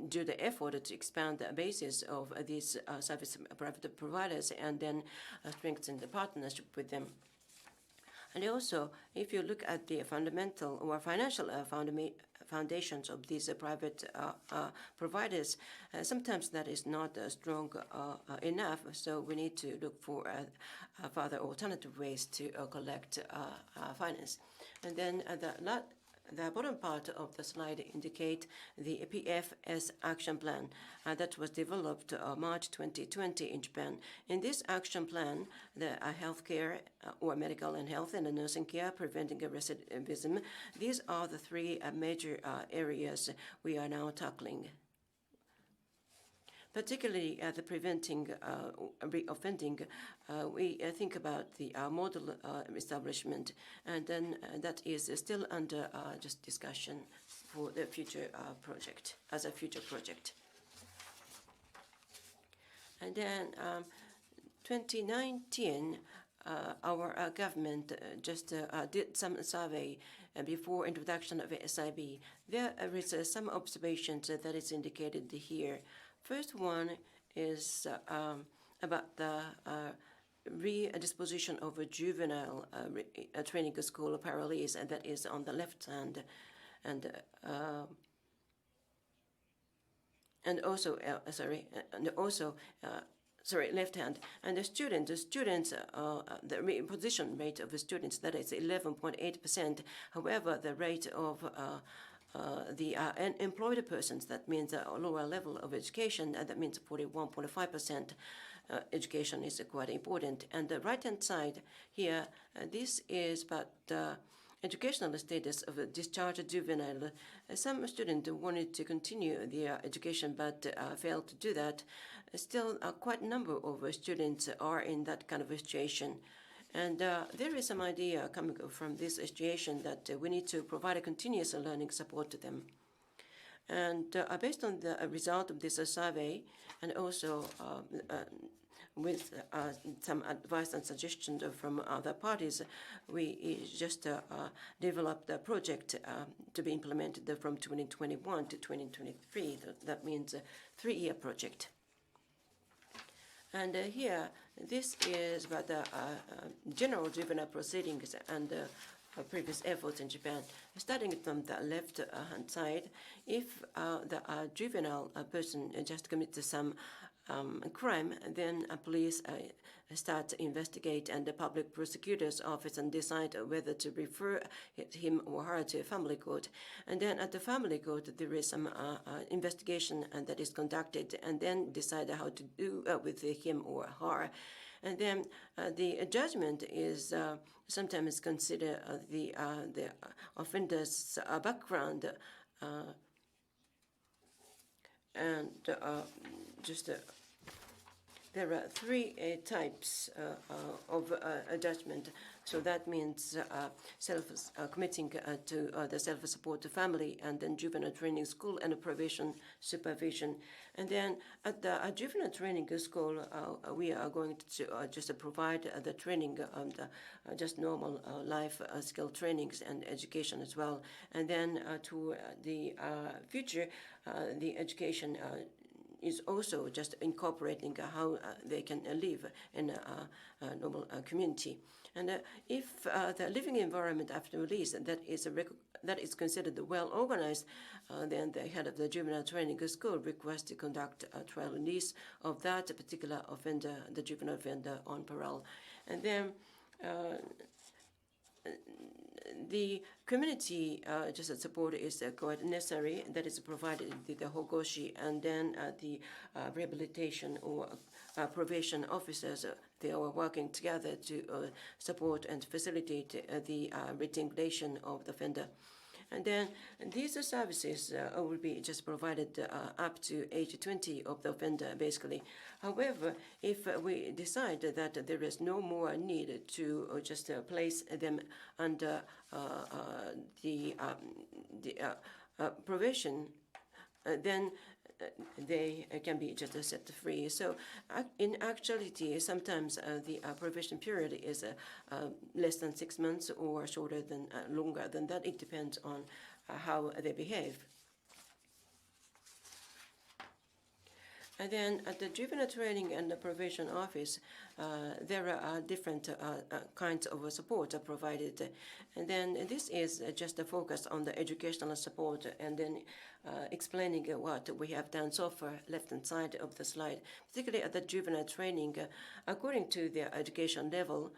do the effort to expand the basis of these service private providers and then strengthen the partnership with them. And also, if you look at the fundamental or financial foundations of these private providers, sometimes that is not strong enough. So we need to look for further alternative ways to collect finance. And then the bottom part of the slide indicate the PFS action plan that was developed March 2020 in Japan. In this action plan, the healthcare or medical and health and nursing care, preventing recidivism, these are the three major areas we are now tackling. Particularly the preventing reoffending, we think about the model establishment, and then that is still under just discussion for the future project, as a future project. And then 2019, our government just did some survey before introduction of SIB. There is some observations that is indicated here. First one is about the redisposition of a juvenile training school parolees, and that is on the left hand, and also left hand. And the students, the reimposition rate of the students, that is 11.8%. However, the rate of the unemployed persons, that means a lower level of education, and that means 41.5%. Education is quite important. And the right-hand side here, this is about the educational status of a discharged juvenile. Some students wanted to continue their education but failed to do that. Still, quite a number of students are in that kind of a situation. And there is some idea coming from this situation that we need to provide a continuous learning support to them. And based on the result of this survey, and also with some advice and suggestions from other parties, we just developed a project to be implemented from 2021 to 2023. That means a 3-year project. And here, this is about the general juvenile proceedings and previous efforts in Japan. Starting from the left-hand side, if the juvenile person just commits some crime, then police start to investigate, and the public prosecutor's office and decide whether to refer him or her to a family court. And then at the family court, there is some investigation that is conducted, and then decide how to do with him or her. And then the judgment is sometimes consider the offender's background and just. There are 3 types of judgment. So that means committing to the self-support family, and then juvenile training school and probation supervision. And then at the juvenile training school, we are going to just provide the training, just normal life skill trainings and education as well. And then to the future, the education is also just incorporating how they can live in a normal community. And if the living environment after release that is considered well organized, then the head of the juvenile training school requests to conduct a trial release of that particular offender, the juvenile offender, on parole. And then the community just support is quite necessary. That is provided the hogoshi, and then the rehabilitation or probation officers. They are working together to support and facilitate the reintegration of the offender. And then these services will be just provided up to age 20 of the offender, basically. However, if we decide that there is no more need to just place them under the probation, then they can be just set free. So in actuality, sometimes the probation period is less than 6 months or shorter than longer than that. It depends on how they behave. And then at the Juvenile Training and the Probation Office, there are different kinds of support provided. And then this is just a focus on the educational support and then explaining what we have done so far, left-hand side of the slide, particularly at the juvenile training. According to their education level,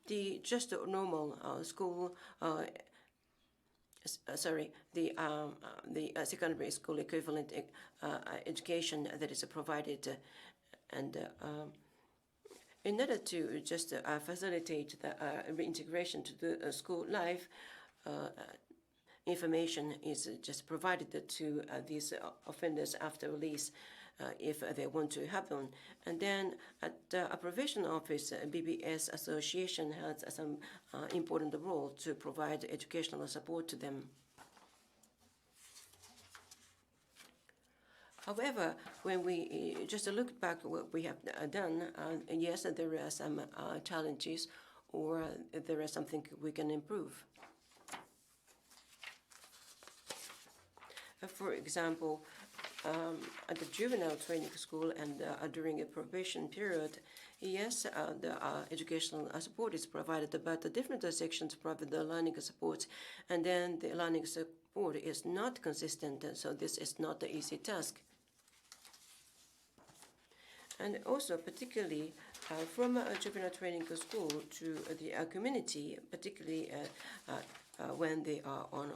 the just normal school the secondary school equivalent education that is provided, and in order to just facilitate the reintegration to the school life, information is just provided to these offenders after release. If they want to have them. And then at a probation office, BBS Association has some important role to provide educational support to them. However, when we just look back what we have done, yes, there are some challenges or there is something we can improve. For example, at the juvenile training school and during a probation period, yes, the educational support is provided, but the different sections provide the learning support, and then the learning support is not consistent, so this is not an easy task. And also, particularly from a juvenile training school to the community, particularly when they are on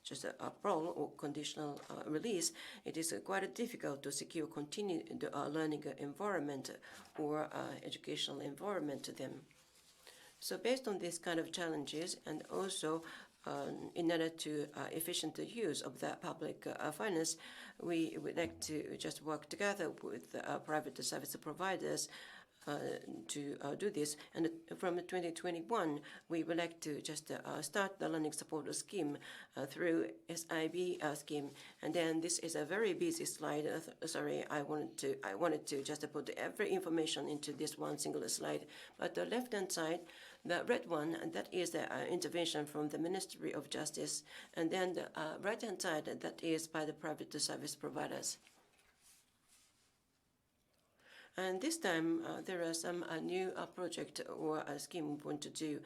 just a parole or conditional release, it is quite difficult to secure continued learning environment or educational environment to them. So based on these kind of challenges, and also in order to efficient use of the public finance, we would like to just work together with private service providers to do this. And from 2021, we would like to just start the learning support scheme through SIIF scheme. And then this is a very busy slide. Sorry, I wanted to just put every information into this one single slide. But the left-hand side, the red one, that is the intervention from the Ministry of Justice. And then the right-hand side, that is by the private service providers. And this time, there are some new project or a scheme we want to do.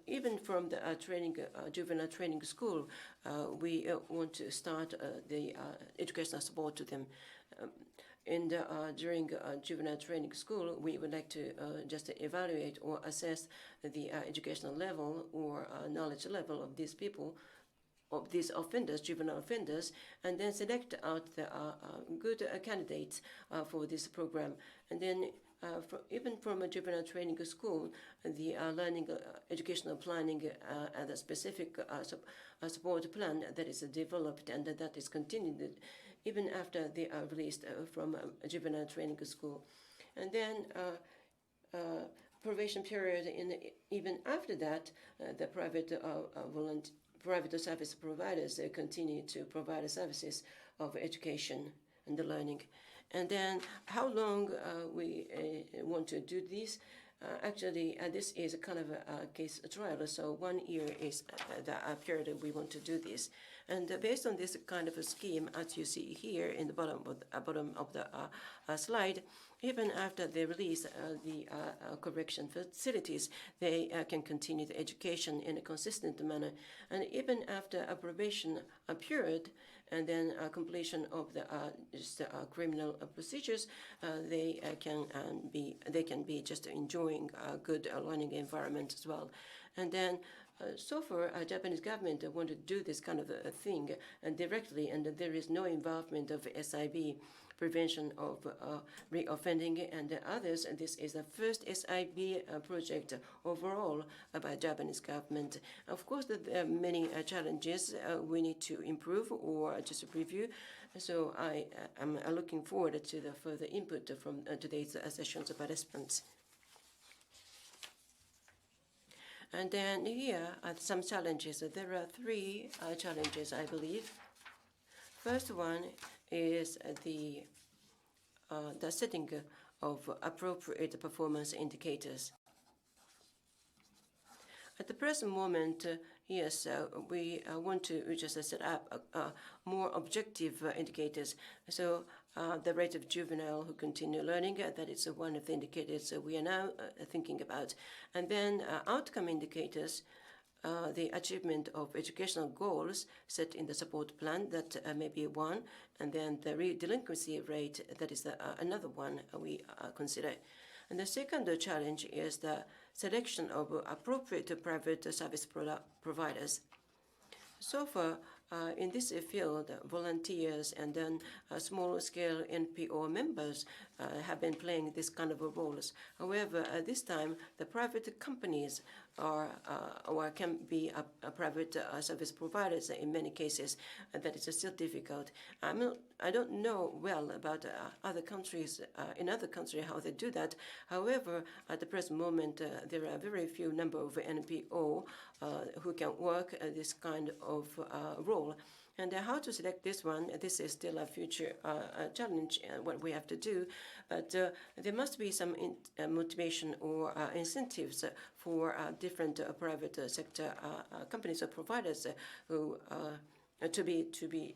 Even from the juvenile training school, we want to start the educational support to them. During juvenile training school, we would like to just evaluate or assess the educational level or knowledge level of these people, of these offenders, juvenile offenders, and then select out the good candidates for this program. And then even from a juvenile training school, the learning educational planning and a specific support plan that is developed and that is continued even after they are released from a juvenile training school. And then probation period, even after that, the private service providers continue to provide services of education and the learning. And then how long we want to do this? Actually, this is a kind of a case trial, so 1 year is the period we want to do this. And based on this kind of a scheme, as you see here in the bottom of the slide, even after they release the correction facilities, they can continue the education in a consistent manner. And even after a probation period, and then completion of the criminal procedures, they can be just enjoying a good learning environment as well. And then so far, Japanese government want to do this kind of a thing directly, and there is no involvement of SIB, prevention of reoffending and others. And this is the first SIB project overall by Japanese government. Of course, there are many challenges we need to improve or just review. So I am looking forward to the further input from today's sessions of participants. And then here are some challenges. There are 3 challenges, I believe. First one is the setting of appropriate performance indicators. At the present moment, Yes, we want to just set up more objective indicators. So the rate of juvenile who continue learning, that is one of the indicators we are now thinking about. And then outcome indicators, the achievement of educational goals set in the support plan, that may be one. And then the delinquency rate, that is another one we consider. And the second challenge is the selection of appropriate private service providers. So far, in this field, volunteers and then small-scale NPO members have been playing this kind of roles. However, this time, the private companies are or can be private service providers in many cases. That is still difficult. I don't know well about other countries, in other countries, how they do that. However, at the present moment, there are very few number of NPO who can work this kind of role. And how to select this one, this is still a future challenge, what we have to do. But there must be some motivation or incentives for different private sector companies or providers who to be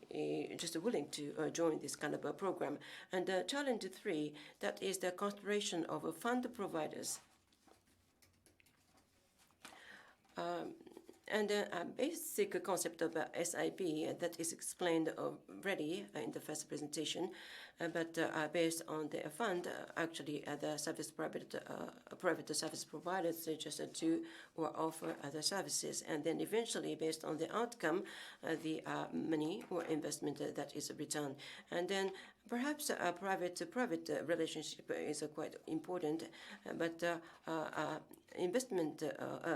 just willing to join this kind of a program. And challenge 3, that is the consideration of fund providers. And a basic concept of SIB that is explained already in the first presentation, but based on the fund, actually the private service providers just do or offer other services, and then eventually based on the outcome, the money or investment that is returned, and then perhaps a private relationship is quite important, but investment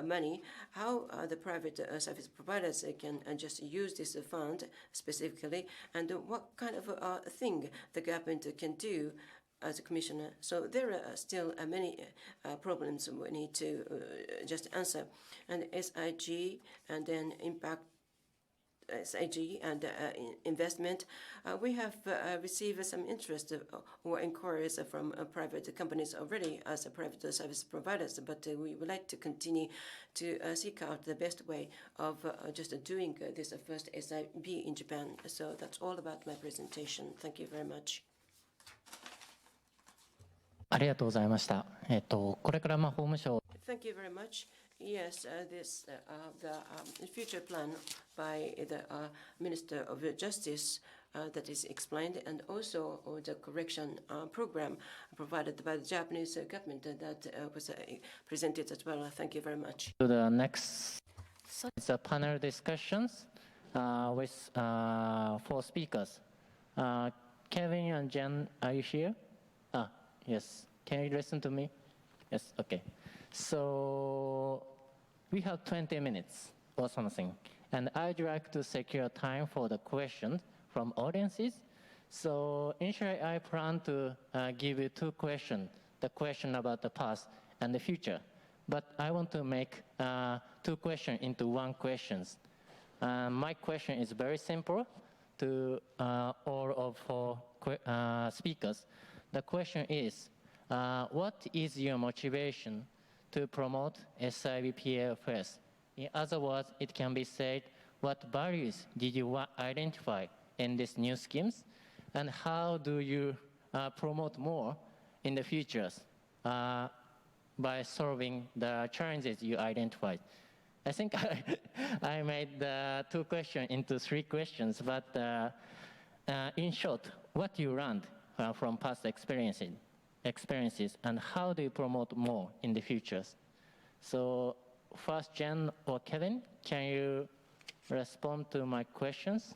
money, how the private service providers can just use this fund specifically, and what kind of thing the government can do as a commissioner. So there are still many problems we need to just answer. And SIG and then impact SIG and investment, we have received some interest or inquiries from private companies already as private service providers, but we would like to continue to seek out the best way of just doing this first SIB in Japan. So that's all about my presentation. Thank you very much. ありがとうございました。これから法務省 Thank you very much. Yes, this the future plan by the Minister of Justice that is explained, and also the correction program provided by the Japanese government that was presented as well. Thank you very much. to the next it's a panel discussions with 4 speakers. Kevin and Jen, are you here? Yes. Can you listen to me? Yes. Okay. So we have 20 minutes or something, and I'd like to secure time for the questions from audiences. So initially, I plan to give you 2 questions: the question about the past and the future. But I want to make 2 questions into 1 question. My question is very simple to all of 4 speakers. The question is, what is your motivation to promote SIBPFS? In other words, it can be said, what values did you identify in these new schemes, and how do you promote more in the futures by solving the challenges you identified? I think I made the 2 questions into 3 questions, but in short, what you learned from past experiences, and how do you promote more in the futures? So first, Jen or Kevin, can you respond to my questions?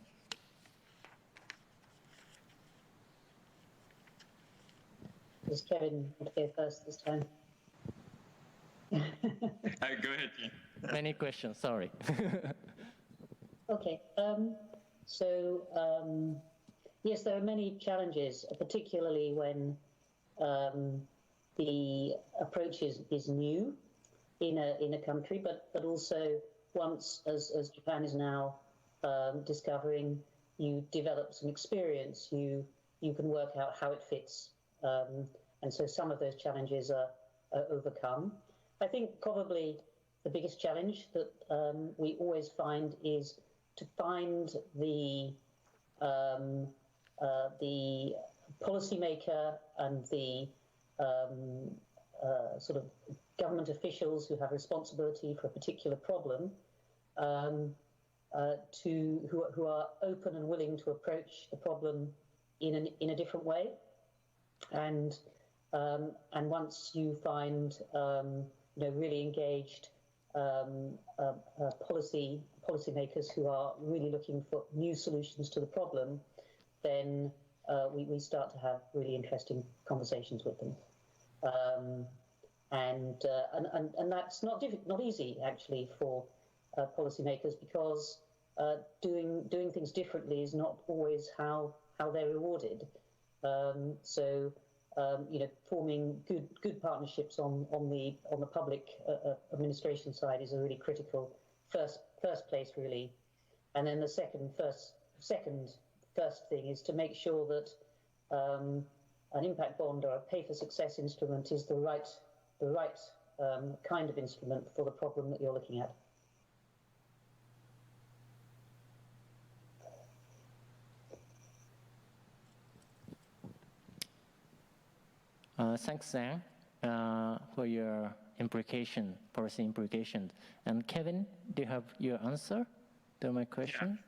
Does Kevin want to go first this time? Go ahead, Jen. Many questions, sorry. Okay. Yes, there are many challenges, particularly when the approach is new in a country, but also once, as Japan is now discovering, you develop some experience, you can work out how it fits, and so some of those challenges are overcome. I think probably the biggest challenge that we always find is to find the policymaker and the sort of government officials who have responsibility for a particular problem, who are open and willing to approach the problem in a different way. And once you find really engaged policymakers who are really looking for new solutions to the problem, then we start to have really interesting conversations with them. And that's not easy actually for policymakers, because doing things differently is not always how they're rewarded. Forming good partnerships on the public administration side is a really critical first place, really. And then the first thing is to make sure that an impact bond or a pay for success instrument is the right kind of instrument for the problem that you're looking at. Thanks, Sam, for your policy implications. And Kevin, do you have your answer to my question?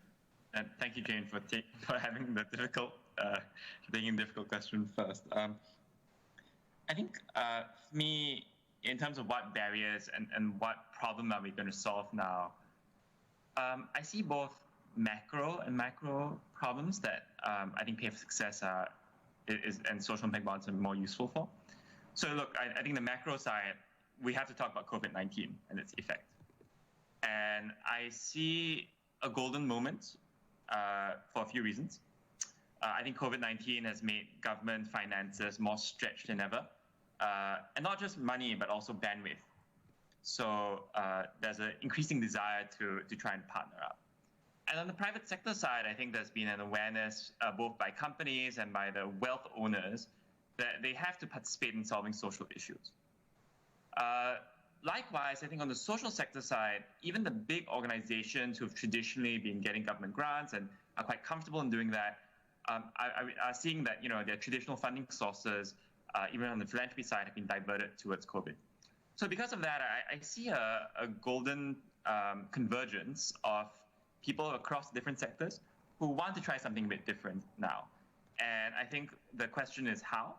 Yeah. And thank you, Jane, for having the taking difficult question first. I think for me, in terms of what barriers and what problem are we going to solve now, I see both macro and micro problems that I think pay for success and social impact bonds are more useful for. So look, I think the macro side, we have to talk about COVID-19 and its effect. And I see a golden moment for a few reasons. I think COVID-19 has made government finances more stretched than ever. And not just money, but also bandwidth. So there's an increasing desire to try and partner up. And on the private sector side, I think there's been an awareness both by companies and by the wealth owners that they have to participate in solving social issues. Likewise, I think on the social sector side, even the big organizations who've traditionally been getting government grants and are quite comfortable in doing that, are seeing that their traditional funding sources, even on the philanthropy side, have been diverted towards COVID. So because of that, I see a golden convergence of people across different sectors who want to try something a bit different now. And I think the question is how,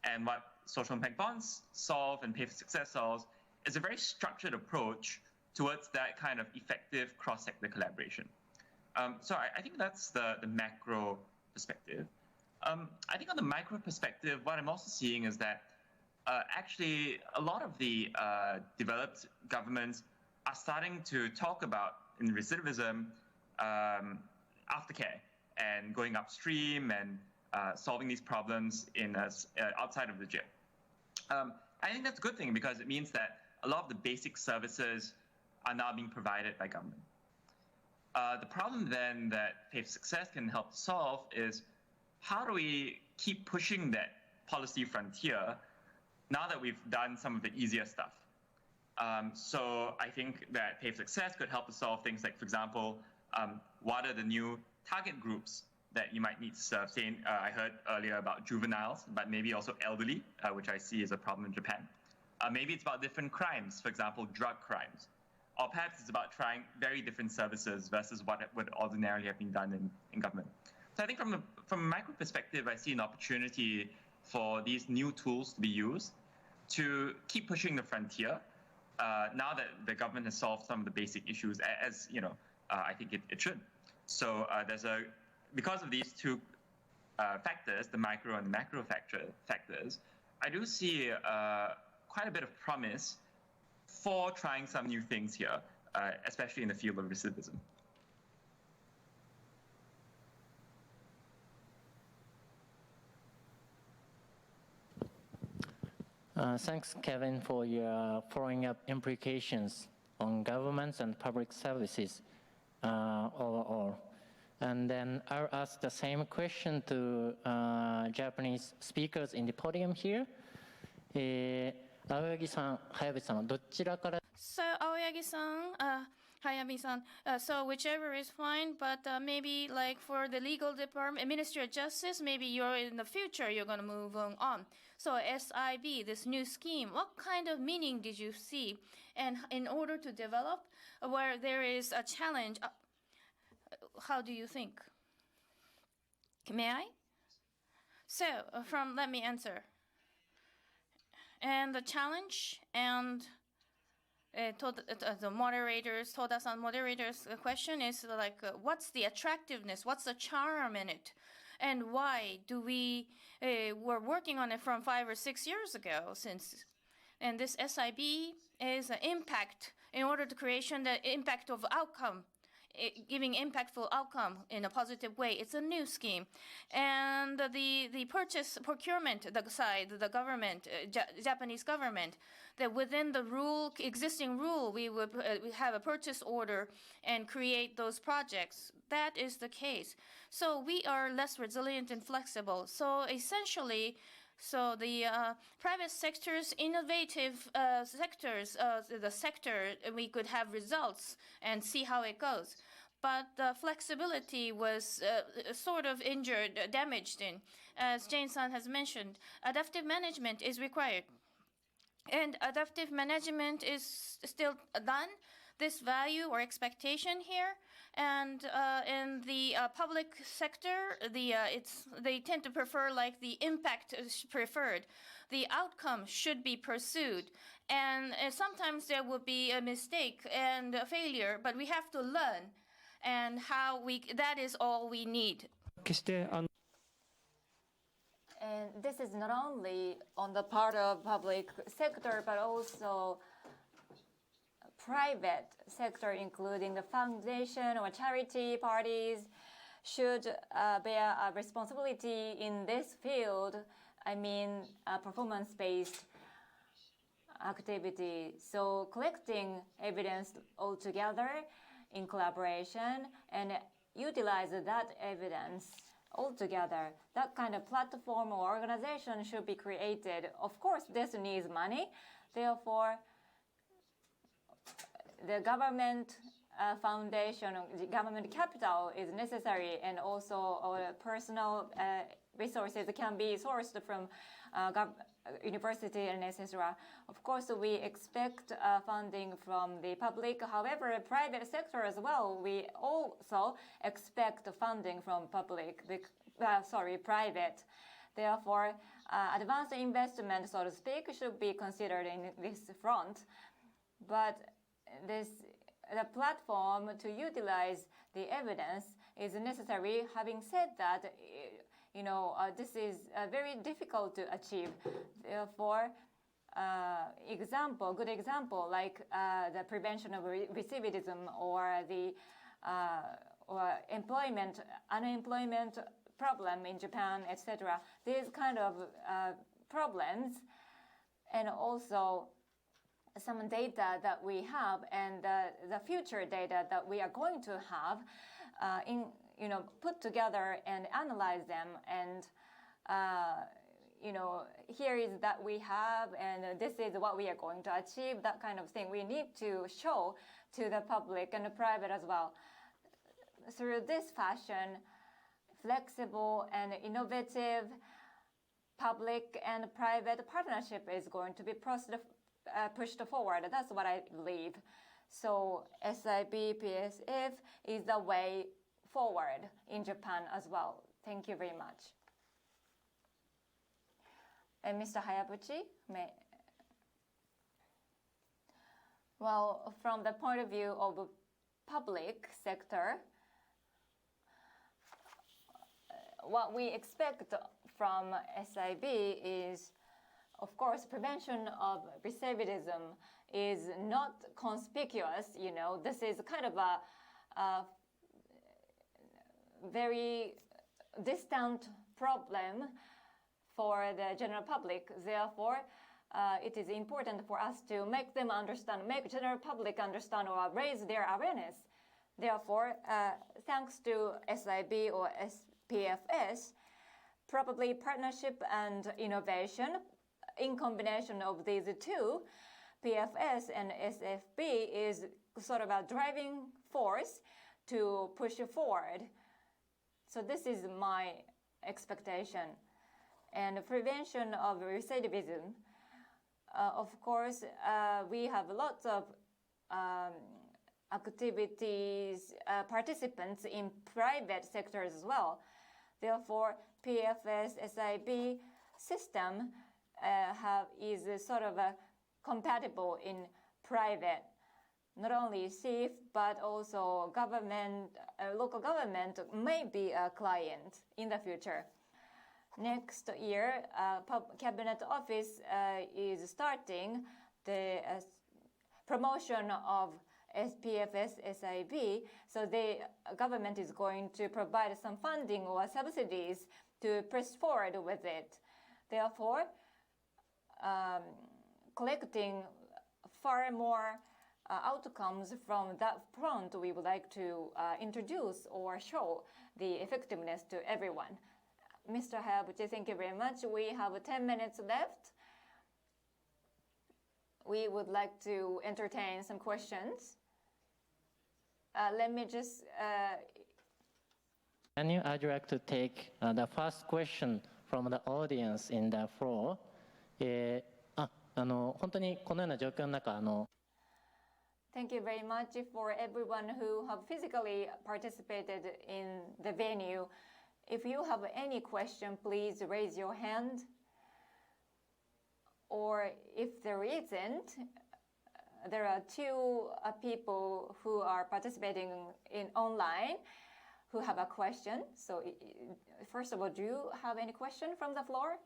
and what social impact bonds solve and pay for success solves is a very structured approach towards that kind of effective cross-sector collaboration. So I think that's the macro perspective. I think on the micro perspective, what I'm also seeing is that actually a lot of the developed governments are starting to talk about, in recidivism, aftercare and going upstream and solving these problems outside of the jail. I think that's a good thing, because it means that a lot of the basic services are now being provided by government. The problem then that Pay for Success can help solve is, how do we keep pushing that policy frontier now that we've done some of the easier stuff? So I think that Pay for Success could help us solve things like, for example, what are the new target groups that you might need to serve? Say, I heard earlier about juveniles, but maybe also elderly, which I see as a problem in Japan. Maybe it's about different crimes, for example, drug crimes. Or perhaps it's about trying very different services versus what would ordinarily have been done in government. So I think from a micro perspective, I see an opportunity for these new tools to be used to keep pushing the frontier now that the government has solved some of the basic issues, as I think it should. So because of these two factors, the micro and the macro factors, I do see quite a bit of promise for trying some new things here, especially in the field of recidivism. Thanks, Kevin, for your following up implications on governments and public services overall. And then I'll ask the same question to Japanese speakers in the podium here. 青柳さん、早淵さん、どちらから So Aoyagi-san, Hayabuchi-san, so whichever is fine, but maybe like for the legal department, Ministry of Justice, maybe you're in the future, you're going to move on. So SIB, this new scheme, what kind of meaning did you see? And in order to develop where there is a challenge, how do you think? May I? So let me answer. And the challenge and the moderators, Toda-san moderator's question is like, what's the attractiveness? What's the charm in it? And why do we, we're working on it from 5 or 6 years ago and this SIB is an impact in order to creation the impact of outcome, giving impactful outcome in a positive way. It's a new scheme. And the procurement, the side, the government, Japanese government, that within the existing rule, we would have a purchase order and create those projects. That is the case. So we are less resilient and flexible. So essentially, the private sector's innovative sectors, the sector, we could have results and see how it goes. But the flexibility was sort of injured, damaged in. As Jane-san has mentioned, adaptive management is required. And adaptive management is still done, this value or expectation here. And in the public sector, they tend to prefer like the impact is preferred. The outcome should be pursued. And sometimes there will be a mistake and a failure, but we have to learn. And that is all we need. And this is not only on the part of public sector, but also private sector, including the foundation or charity parties, should bear a responsibility in this field. I mean, performance-based activity. So collecting evidence altogether in collaboration and utilize that evidence altogether. That kind of platform or organization should be created. Of course, this needs money. Therefore, the government foundation, government capital is necessary, and also personal resources can be sourced from university and etc. Of course, we expect funding from the public. However, private sector as well, we also expect funding from private. Therefore, advanced investment, so to speak, should be considered in this front. But the platform to utilize the evidence is necessary. Having said that, this is very difficult to achieve. Therefore, good example like the prevention of recidivism or the unemployment problem in Japan, etc. These kind of problems, and also some data that we have and the future data that we are going to have put together and analyze them, and here is that we have, and this is what we are going to achieve, that kind of thing. We need to show to the public and the private as well. Through this fashion, flexible and innovative public and private partnership is going to be pushed forward. That's what I believe. So SIB, PSF is the way forward in Japan as well. Thank you very much. And Mr. Hayabuchi, well, from the point of view of the public sector, what we expect from SIB is, of course, prevention of recidivism is not conspicuous. This is kind of a very distant problem for the general public. Therefore, it is important for us to make them understand, make general public understand or raise their awareness. Therefore, thanks to SIB or SPFS, probably partnership and innovation in combination of these two PFS and SFB is sort of a driving force to push forward. So this is my expectation. And prevention of recidivism, of course, we have lots of activities, participants in private sectors as well. Therefore, PFS SIB system is sort of compatible in private. Not only SIIF, but also government, local government may be a client in the future. Next year, Cabinet Office is starting the promotion of PFS SIB, so the government is going to provide some funding or subsidies to press forward with it. Therefore, collecting far more outcomes from that front, we would like to introduce or show the effectiveness to everyone. Mr. Hayabuchi, thank you very much. We have 10 minutes left. We would like to entertain some questions. Let me just... I'd like to take the first question from the audience in the floor. 本当にこのような状況の中、Thank you very much for everyone who have physically participated in the venue. If you have any question, please raise your hand. Or if there isn't, there are two people who are participating in online who have a question. So first of all, do you have any question from the floor?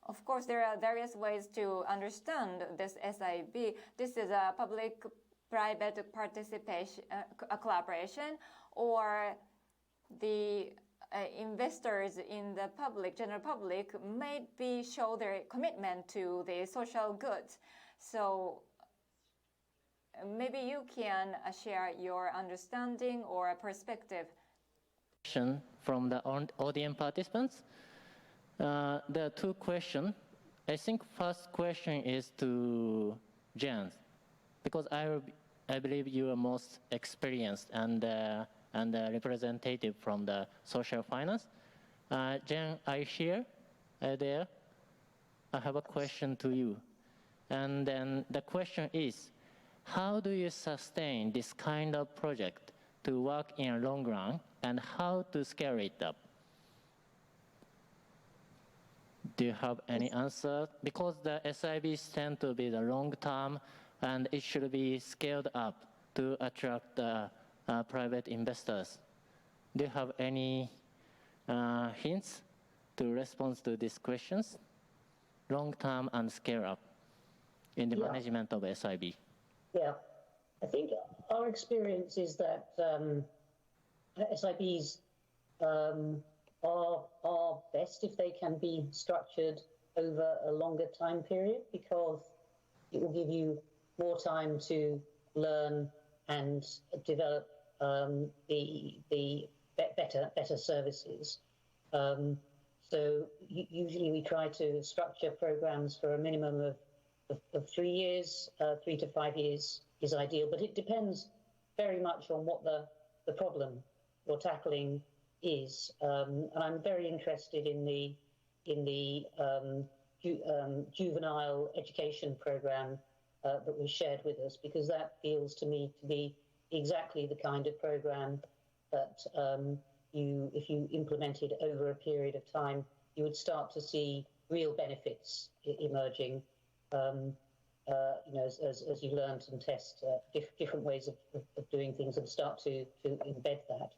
Of course, there are various ways to understand this SIB. This is a public-private participation, a collaboration, or the investors in the public, general public, maybe show their commitment to the social goods. So maybe you can share your understanding or perspective. From the audience participants. There are two questions. I think first question is to Jen, because I believe you are most experienced and representative from the social finance. Jen, are you here? Are you there? I have a question to you. And then the question is, how do you sustain this kind of project to work in a long run, and how to scale it up? Do you have any answer? Because the SIBs tend to be the long term, and it should be scaled up to attract private investors. Do you have any hints to respond to these questions? Long term and scale up in the management of SIB. Yeah, I think our experience is that SIBs are best if they can be structured over a longer time period, because it will give you more time to learn and develop the better services. So usually we try to structure programs for a minimum of 3 years. 3 to 5 years is ideal, but it depends very much on what the problem you're tackling is. And I'm very interested in the juvenile education program that was shared with us, because that feels to me to be exactly the kind of program that if you implemented over a period of time, you would start to see real benefits emerging. As you learn and test different ways of doing things and start to embed that.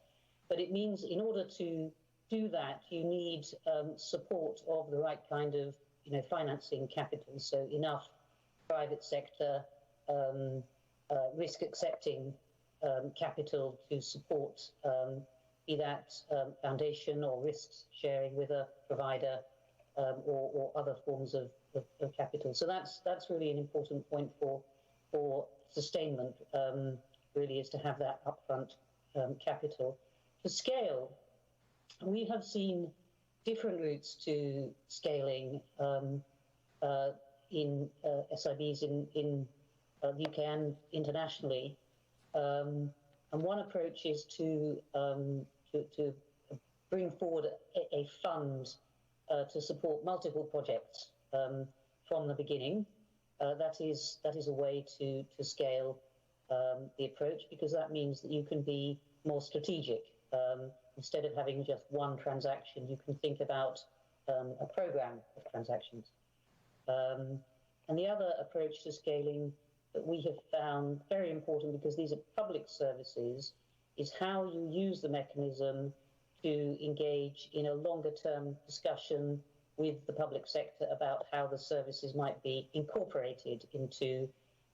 But it means in order to do that, you need support of the right kind of financing capital. So enough private sector risk accepting capital to support, be that foundation or risks sharing with a provider or other forms of capital. So that's really an important point for sustainment, really, is to have that upfront capital. To scale, we have seen different routes to scaling. in SIBs in the UK and internationally. And one approach is to bring forward a fund to support multiple projects from the beginning. That is a way to scale the approach, because that means that you can be more strategic. Instead of having just one transaction, you can think about a program of transactions. And the other approach to scaling that we have found very important, because these are public services, is how you use the mechanism to engage in a longer term discussion with the public sector about how the services might be incorporated into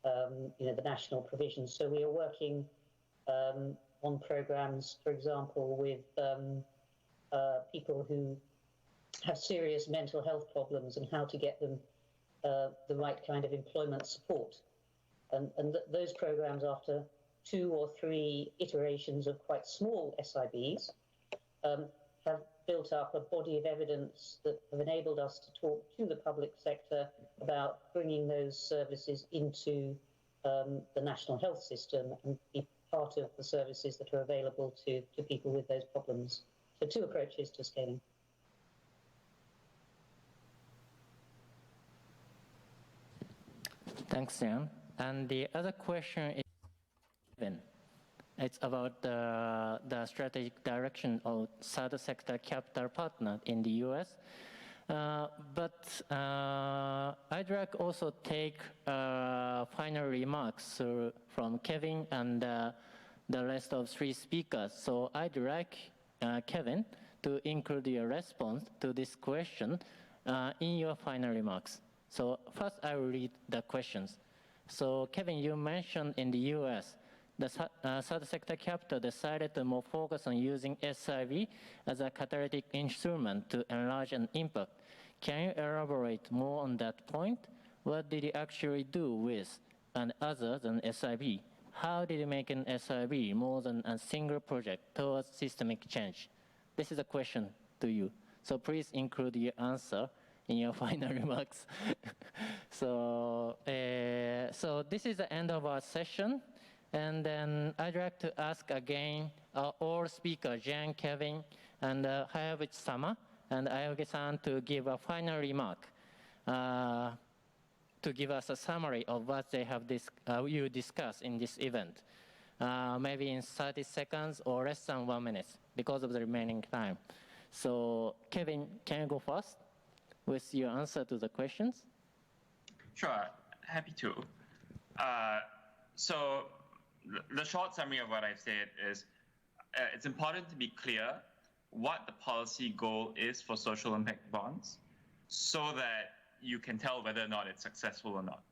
the national provisions. So we are working on programs, for example, with people who have serious mental health problems and how to get them the right kind of employment support. And those programs, after 2 or 3 iterations of quite small SIBs, have built up a body of evidence that have enabled us to talk to the public sector about bringing those services into the national health system and be part of the services that are available to people with those problems. So 2 approaches to scaling. Thanks, Jan. And the other question is, it's about the strategic direction of third sector capital partner in the US. But I'd like also take final remarks from Kevin and the rest of 3 speakers. So I'd like Kevin to include your response to this question in your final remarks. So first I will read the questions. So Kevin, you mentioned in the US, the third sector capital decided to more focus on using SIV as a catalytic instrument to enlarge an impact. Can you elaborate more on that point? What did you actually do with and other than SIV? How did you make an SIV more than a single project towards systemic change? This is a question to you. So please include your answer in your final remarks. So this is the end of our session. And then I'd like to ask again all speakers, Jan, Kevin, and Hayabuchi-sama and Aoyagi-san to give a final remark, to give us a summary of what they have you discussed in this event. Maybe in 30 seconds or less than 1 minute because of the remaining time. So Kevin, can you go first with your answer to the questions? Sure, happy to. So the short summary of what I've said is it's important to be clear what the policy goal is for social impact bonds so that you can tell whether or not it's successful or not.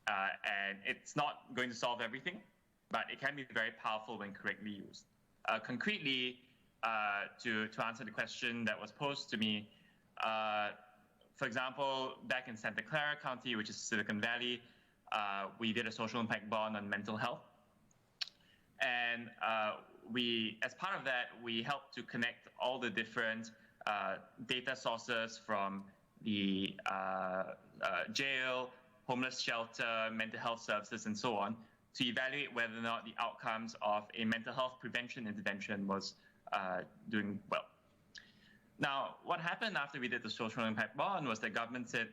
And it's not going to solve everything, but it can be very powerful when correctly used. Concretely, to answer the question that was posed to me, for example, back in Santa Clara County, which is Silicon Valley, we did a social impact bond on mental health. And as part of that, we helped to connect all the different data sources from the jail, homeless shelter, mental health services, and so on, to evaluate whether or not the outcomes of a mental health prevention intervention was doing well. Now, what happened after we did the social impact bond was the government said,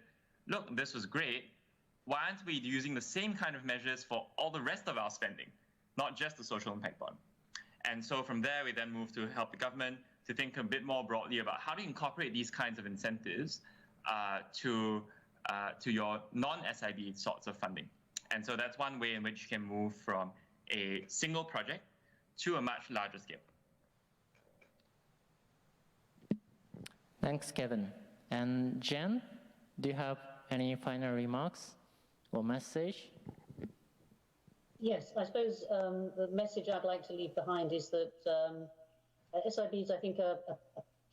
look, this was great. Why aren't we using the same kind of measures for all the rest of our spending, not just the social impact bond? And so from there, we then moved to help the government to think a bit more broadly about how to incorporate these kinds of incentives to your non-SIB sorts of funding. And so that's one way in which you can move from a single project to a much larger scale. Thanks, Kevin. And Jen, do you have any final remarks or message? Yes, I suppose the message I'd like to leave behind is that SIBs, I think,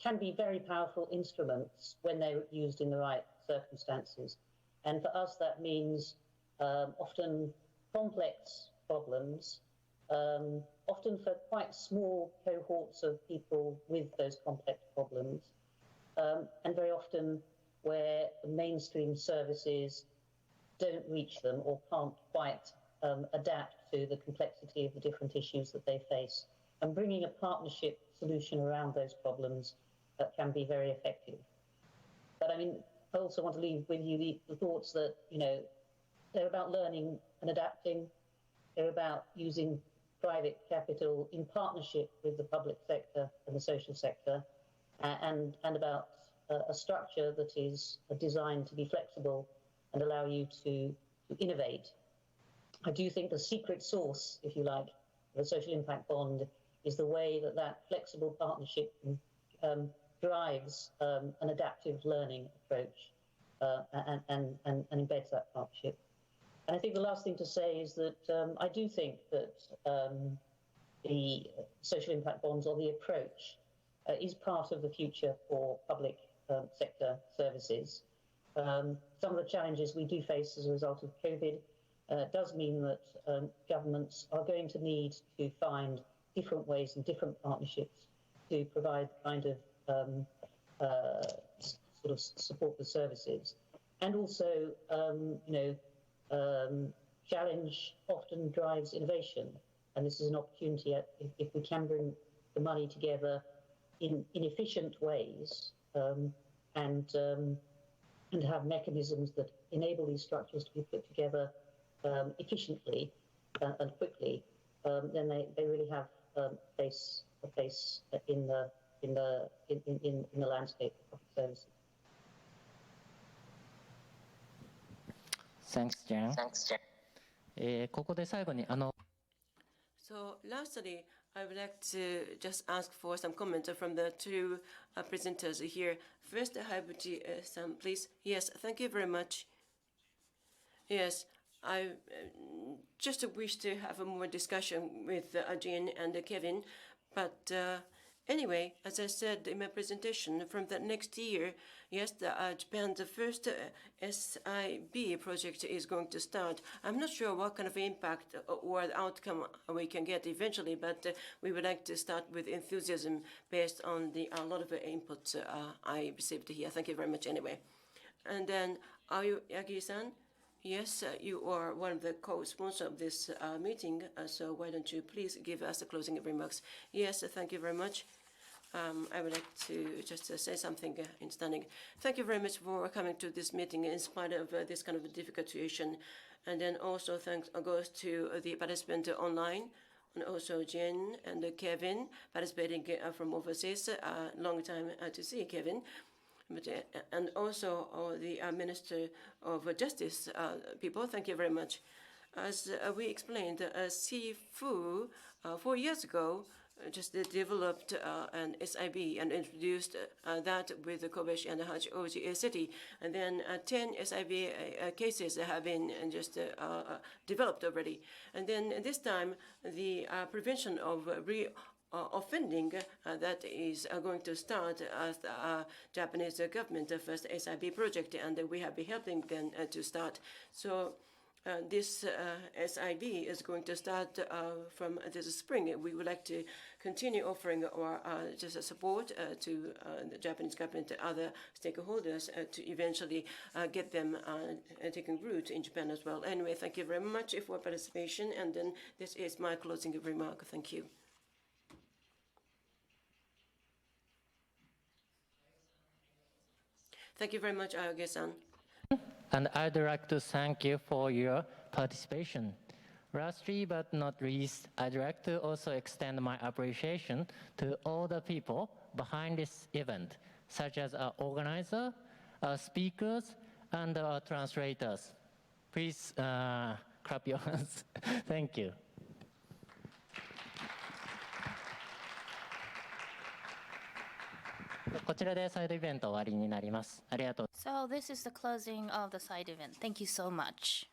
can be very powerful instruments when they're used in the right circumstances. And for us, that means often complex problems, often for quite small cohorts of people with those complex problems, and very often where the mainstream services don't reach them or can't quite adapt to the complexity of the different issues that they face. And bringing a partnership solution around those problems can be very effective. But I mean, I also want to leave with you the thoughts that, you know, they're about learning and adapting. They're about using private capital in partnership with the public sector and the social sector, and about a structure that is designed to be flexible and allow you to innovate. I do think the secret sauce, if you like, of a social impact bond is the way that that flexible partnership drives an adaptive learning approach and embeds that partnership. And I think the last thing to say is that I do think that the social impact bonds, or the approach, is part of the future for public sector services. Some of the challenges we do face as a result of COVID does mean that governments are going to need to find different ways and different partnerships to provide kind of sort of support the services. And also, you know, challenge often drives innovation. And this is an opportunity if we can bring the money together in efficient ways and have mechanisms that enable these structures to be put together efficiently and quickly, then they really have a place in the landscape of public services. Thanks, Jen.ここで最後にSo lastly, I would like to just ask for some comments from the two presenters here. First, Hayabuchi-san, please. Yes, thank you very much. Yes, I just wish to have a more discussion with Jin and Kevin, but anyway, as I said in my presentation, from the next year, yes, Japan's first SIB project is going to start. I'm not sure what kind of impact or outcome we can get eventually, but we would like to start with enthusiasm based on a lot of input I received here. Thank you very much anyway. And then Aoyagi-san, yes, you are one of the co-sponsors of this meeting, so why don't you please give us the closing remarks. Yes, thank you very much. I would like to just say something in standing. Thank you very much for coming to this meeting in spite of this kind of a difficult situation. And then also thanks goes to the participant online, and also Jen and Kevin participating from overseas. Long time to see Kevin. But, and also the Minister of Justice people, thank you very much. As we explained, SIIF 4 years ago just developed an SIB and introduced that with the Kobayashi and Hayabuchi city. And then 10 SIB cases have been just developed already. And then this time, the prevention of Reoffending that is going to start as the Japanese government first SIB project, and we have been helping them to start. So this SIB is going to start from this spring. We would like to continue offering our just support to the Japanese government and other stakeholders to eventually get them taking root in Japan as well. Anyway, thank you very much for participation, and then this is my closing remark. Thank you. Thank you very much, Aoyagi-san. And I'd like to thank you for your participation. Lastly but not least, I'd like to also extend my appreciation to all the people behind this event, such as our organizer, our speakers, and our translators. Please clap your hands. Thank you. So this is the closing of the side event. Thank you so much.